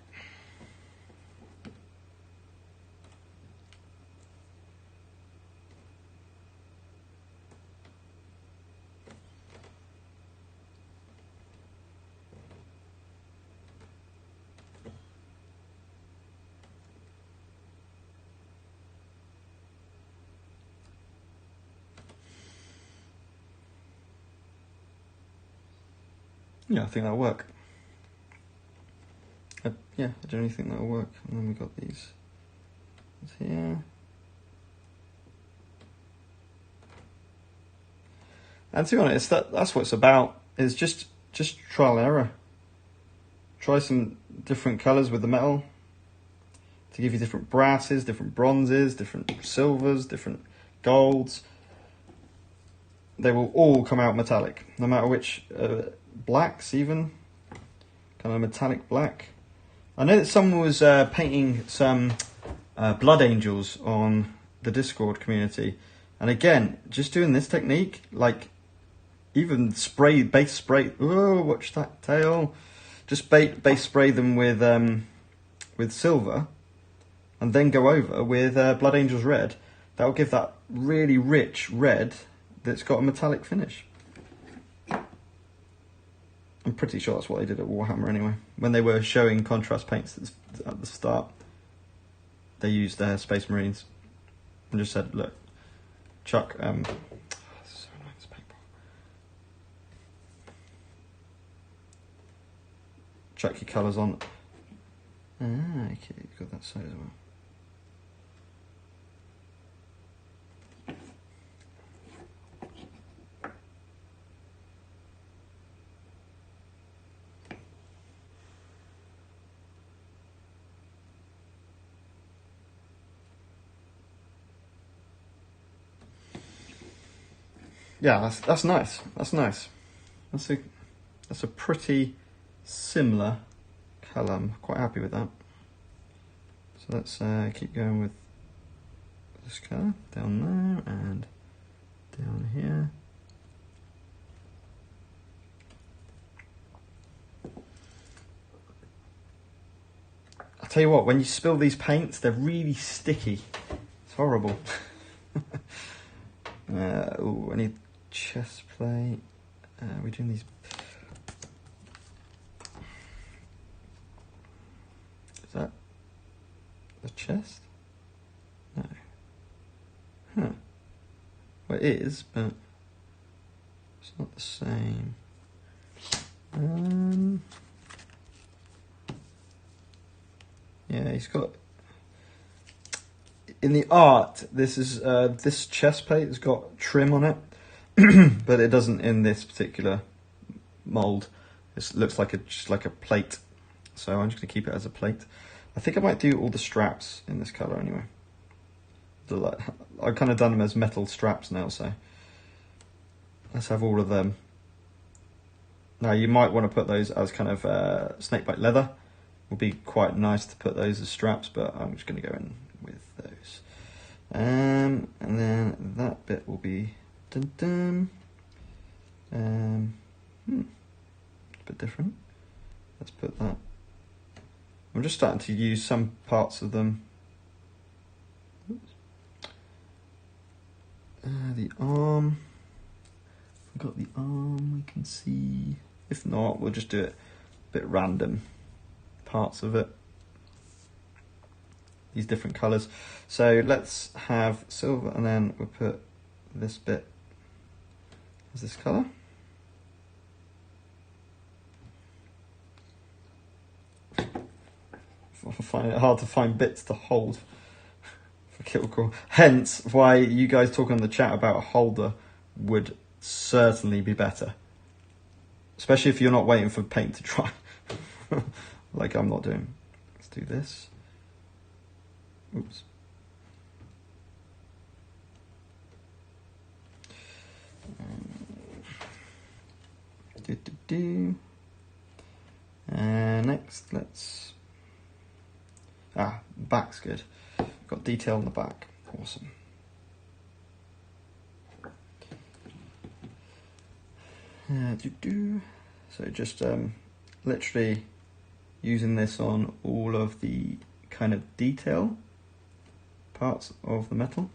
Yeah, I think that'll work. Yeah, I generally think that'll work. And then we've got these here. And to be honest, that's what it's about. Is just trial and error. Try some different colours with the metal to give you different brasses, different bronzes, different silvers, different golds. They will all come out metallic, no matter which blacks even, kind of metallic black. I know that someone was painting some blood angels on the Discord community, and again, just doing this technique, like even base spray. Oh, watch that tail! Just base spray them with silver, and then go over with blood angels red. That will give that really rich red that's got a metallic finish. I'm pretty sure that's what they did at Warhammer anyway. When they were showing contrast paints at the start, they used their Space Marines and just said, look, chuck, so annoying, this paintball. Chuck your colours on. Okay, you've got that side as well. Yeah, that's nice. That's nice. That's a pretty similar colour. I'm quite happy with that. So let's keep going with this colour down there and down here. I'll tell you what, when you spill these paints, they're really sticky. It's horrible. Oh, I need chest plate. We're doing these. Is that the chest? No. Huh. Well, it is, but it's not the same. Yeah, he's got. In the art, this is this chest plate has got trim on it, but it doesn't in this particular mold. It looks like just like a plate, so I'm just gonna keep it as a plate. I think I might do all the straps in this color anyway. I've kind of done them as metal straps now, so let's have all of them. Now you might want to put those as kind of snakebite leather. Would be quite nice to put those as straps, but I'm just going to go in with those. And then that bit will be it's a bit different. Let's put that. I'm just starting to use some parts of them. The arm. We've got the arm we can see. If not, we'll just do it a bit random. Parts of it, these different colours. So let's have silver, and then we'll put this bit as this colour. I find it hard to find bits to hold for Kilgore. Hence why you guys talking in the chat about a holder would certainly be better. Especially if you're not waiting for paint to dry. Like I'm not doing. Let's do this. Oops. Next, let's... back's good. Got detail on the back. Awesome. So just literally using this on all of the kind of detail parts of the metal.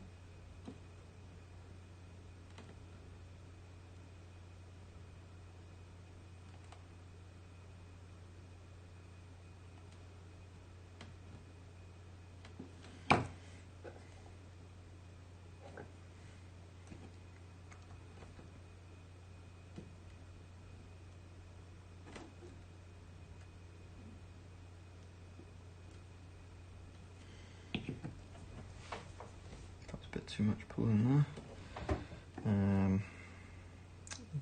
Bit too much pulling there.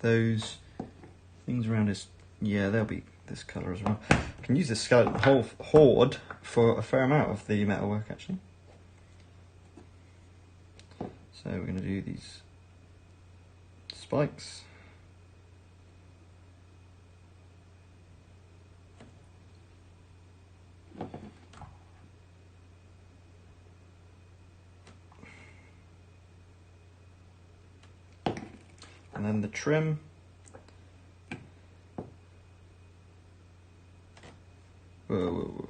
Those things around his, they'll be this colour as well. I can use this skeleton whole horde for a fair amount of the metalwork actually. So we're going to do these spikes. And then the trim. Whoa.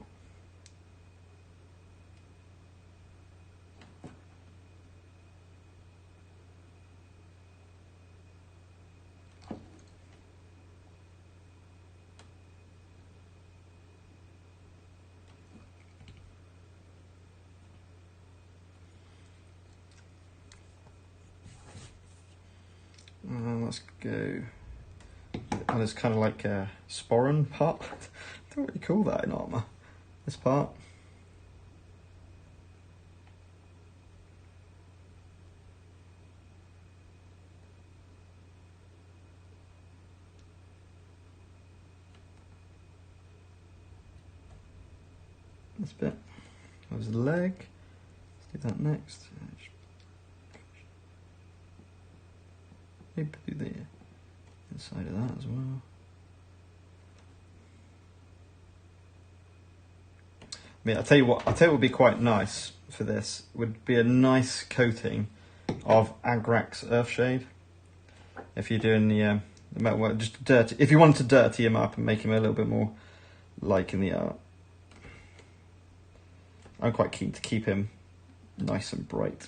Let's go. And it's kind of like a sporran part. I don't know what you call that in armour. This part. This bit. There's the leg. Let's do that next. Maybe do the inside of that as well. I mean, I'll tell you what would be quite nice for this would be a nice coating of Agrax Earthshade. If you're doing the metalwork, just dirty. If you wanted to dirty him up and make him a little bit more like in the art, I'm quite keen to keep him nice and bright,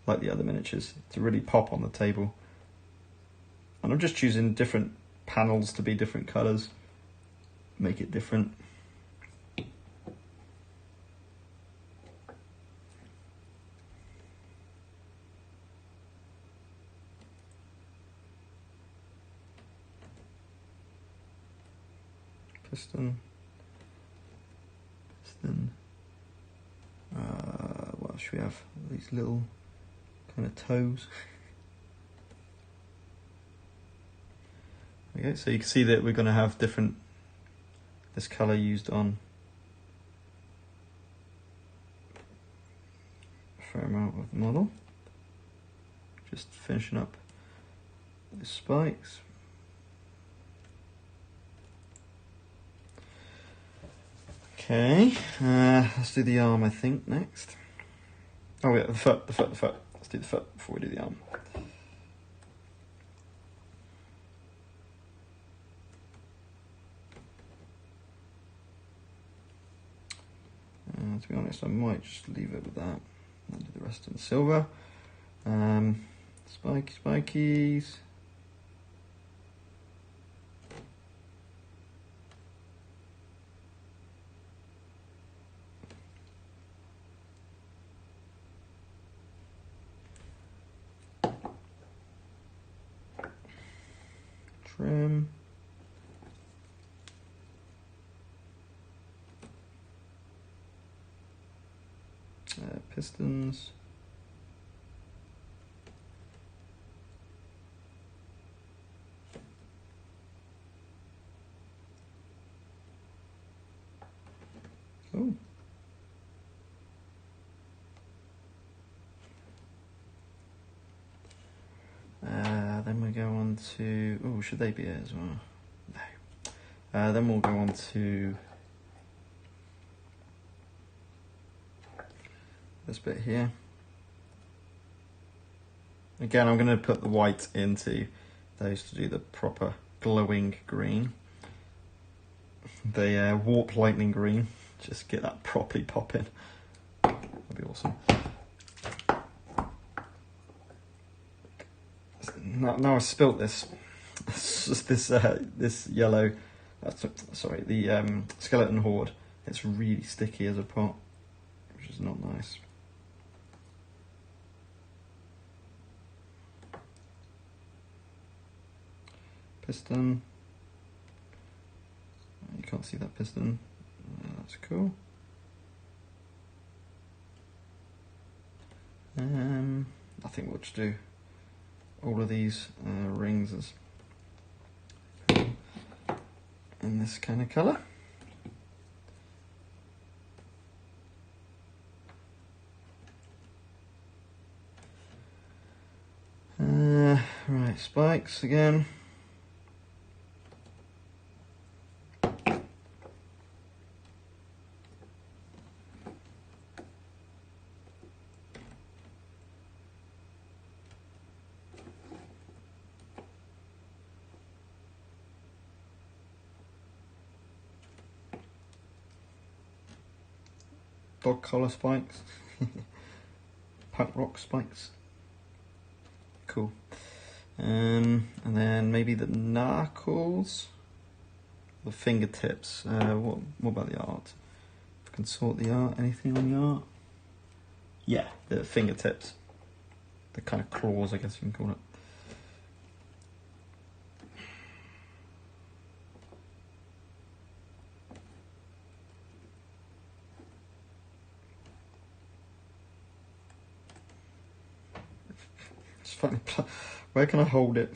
like the other miniatures, to really pop on the table. And I'm just choosing different panels to be different colours, make it different. Piston. What else should we have? These little kind of toes. Okay, so you can see that we're going to have this colour used on a fair amount of the model. Just finishing up the spikes. Okay, let's do the arm, I think, next. Oh yeah, the foot. Let's do the foot before we do the arm. To be honest, I might just leave it with that. I'll do the rest in silver. Spikies. Trim. Pistons. Oh. Then we're going go on to... Oh, should they be it as well? No. Then we'll go on to this bit here. Again, I'm going to put the white into those to do the proper glowing green. The warp lightning green. Just get that properly popping. That'd be awesome. Now I spilt this. This yellow. Sorry, the skeleton horde. It's really sticky as a pot, which is not nice. Piston. You can't see that piston. That's cool. I think we'll just do all of these rings as in this kind of colour. Right, spikes again. Dog collar spikes. Punk rock spikes. Cool. And then maybe the knuckles. The fingertips. What about the art? If I can sort the art. Anything on the art? Yeah, the fingertips. The kind of claws, I guess you can call it. It's funny. Where can I hold it?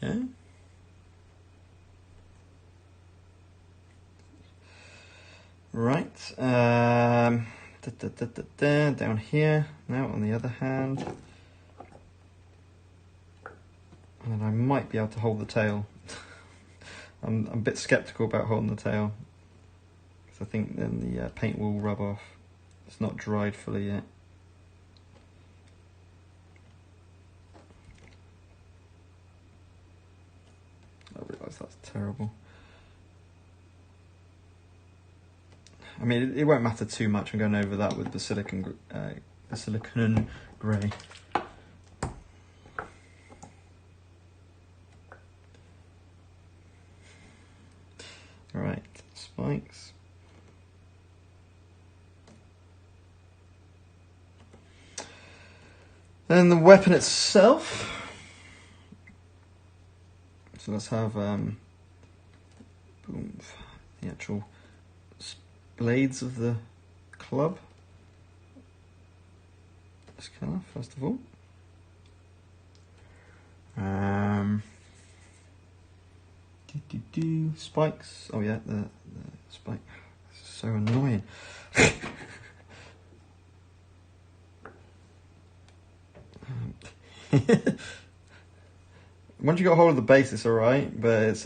Okay. Right. Down here. Now on the other hand. And I might be able to hold the tail. I'm a bit sceptical about holding the tail. Because I think then the paint will rub off. It's not dried fully yet. I realise that's terrible. I mean, it won't matter too much. I'm going over that with the silicon grey. Right, spikes. And the weapon itself. So let's have boom, the actual blades of the club. This colour, first of all. Spikes. Oh yeah, the spike. This is so annoying. Once you got hold of the base, it's alright, but it's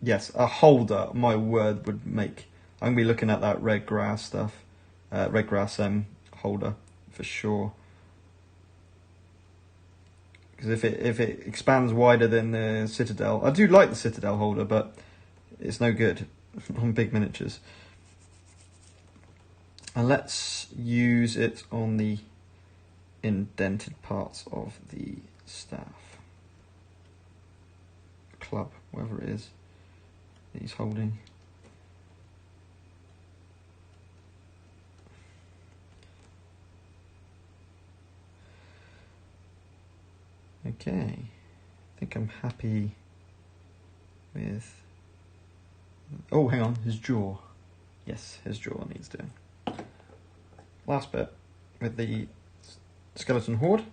yes, a holder. My word, would make. I'm gonna be looking at that red grass stuff, red grass holder for sure. Because if it expands wider than the Citadel, I do like the Citadel holder, but it's no good on big miniatures. And let's use it on the indented parts of the staff, club, whatever it is that he's holding. Okay, I think I'm happy with... Oh, hang on, his jaw. Yes, his jaw needs doing. Last bit, with the skeleton horde.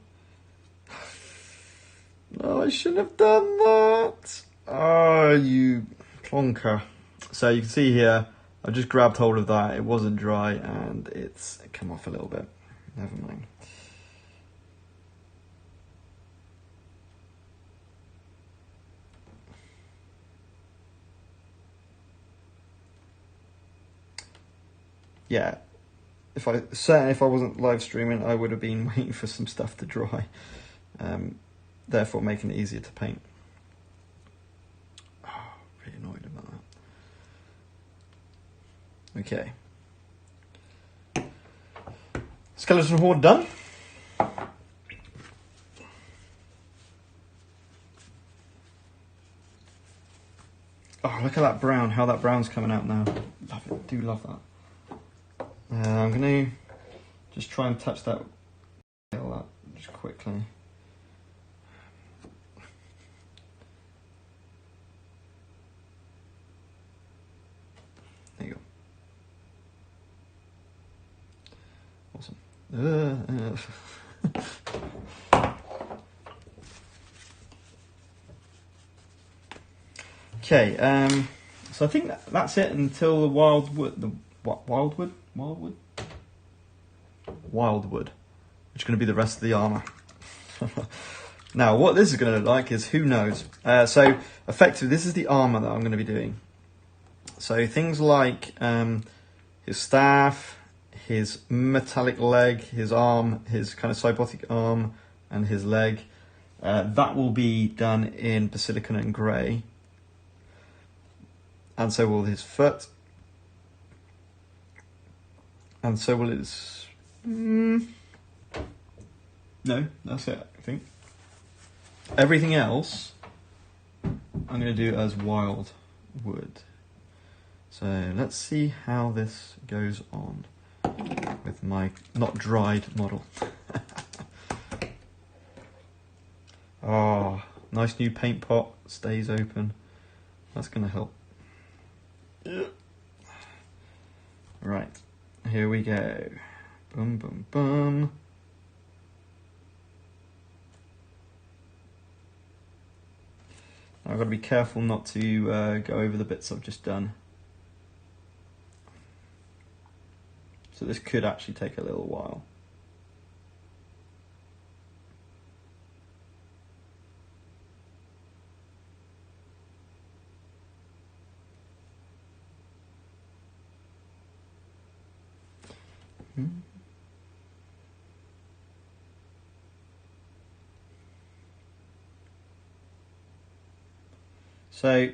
Oh, I shouldn't have done that. Oh, you plonker. So you can see here, I just grabbed hold of that. It wasn't dry and it's come off a little bit. Never mind. Yeah, if I wasn't live streaming, I would have been waiting for some stuff to dry, therefore making it easier to paint. Oh, really annoyed about that. Okay, skeleton horde done. Oh, look at that brown! How that brown's coming out now. Love it. Do love that. I'm going to just try and touch that just quickly. There you go. Awesome. Okay, so I think that's it until the wildwood, wildwood, which is going to be the rest of the armour. Now, what this is going to look like is who knows. So, effectively, this is the armour that I'm going to be doing. So, things like his staff, his metallic leg, his arm, his kind of cybotic arm, and his leg. That will be done in Basilican and Grey. And so will his foot. And so will his... No, that's it, I think. Everything else, I'm going to do as wild wood. So let's see how this goes on with my not dried model. Oh, nice new paint pot, stays open. That's going to help. Right, here we go. Boom, boom, boom. I've got to be careful not to go over the bits I've just done. So this could actually take a little while. So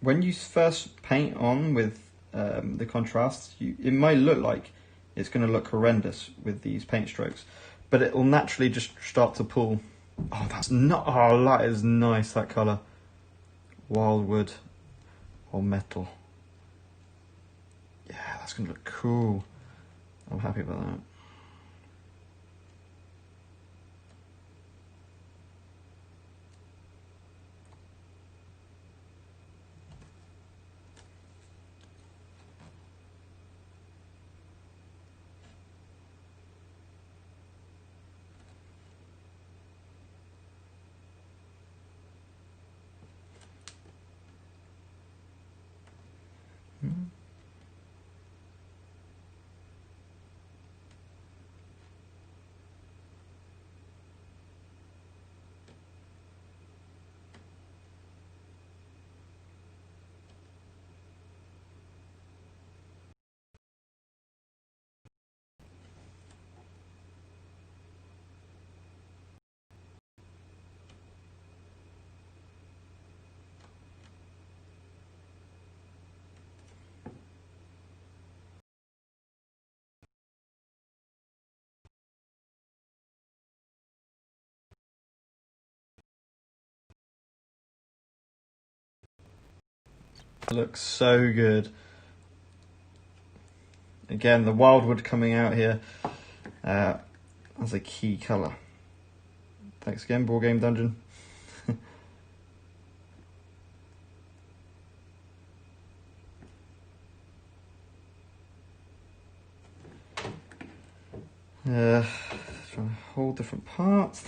when you first paint on with the contrasts, it might look like it's going to look horrendous with these paint strokes, but it will naturally just start to pull. Oh, that's not. Oh, that is nice. That colour, wildwood or metal. Yeah, that's going to look cool. I'm happy about that. It looks so good. Again, the wildwood coming out here as a key colour. Thanks again, Board Game Dungeon. Trying to hold different parts.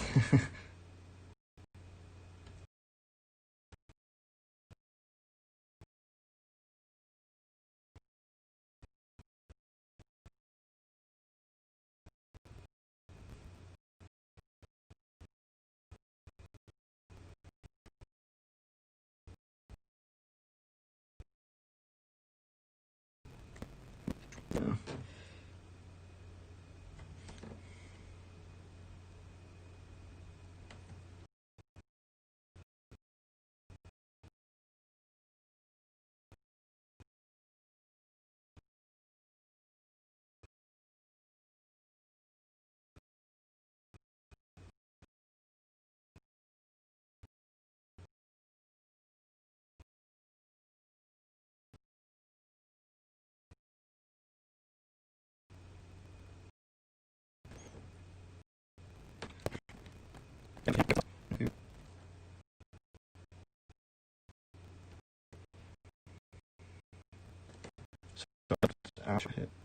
Yeah.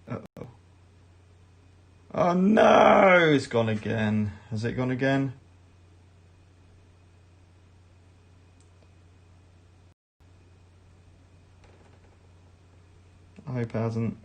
Uh-oh. Oh no, it's gone again. Has it gone again? I hope it hasn't.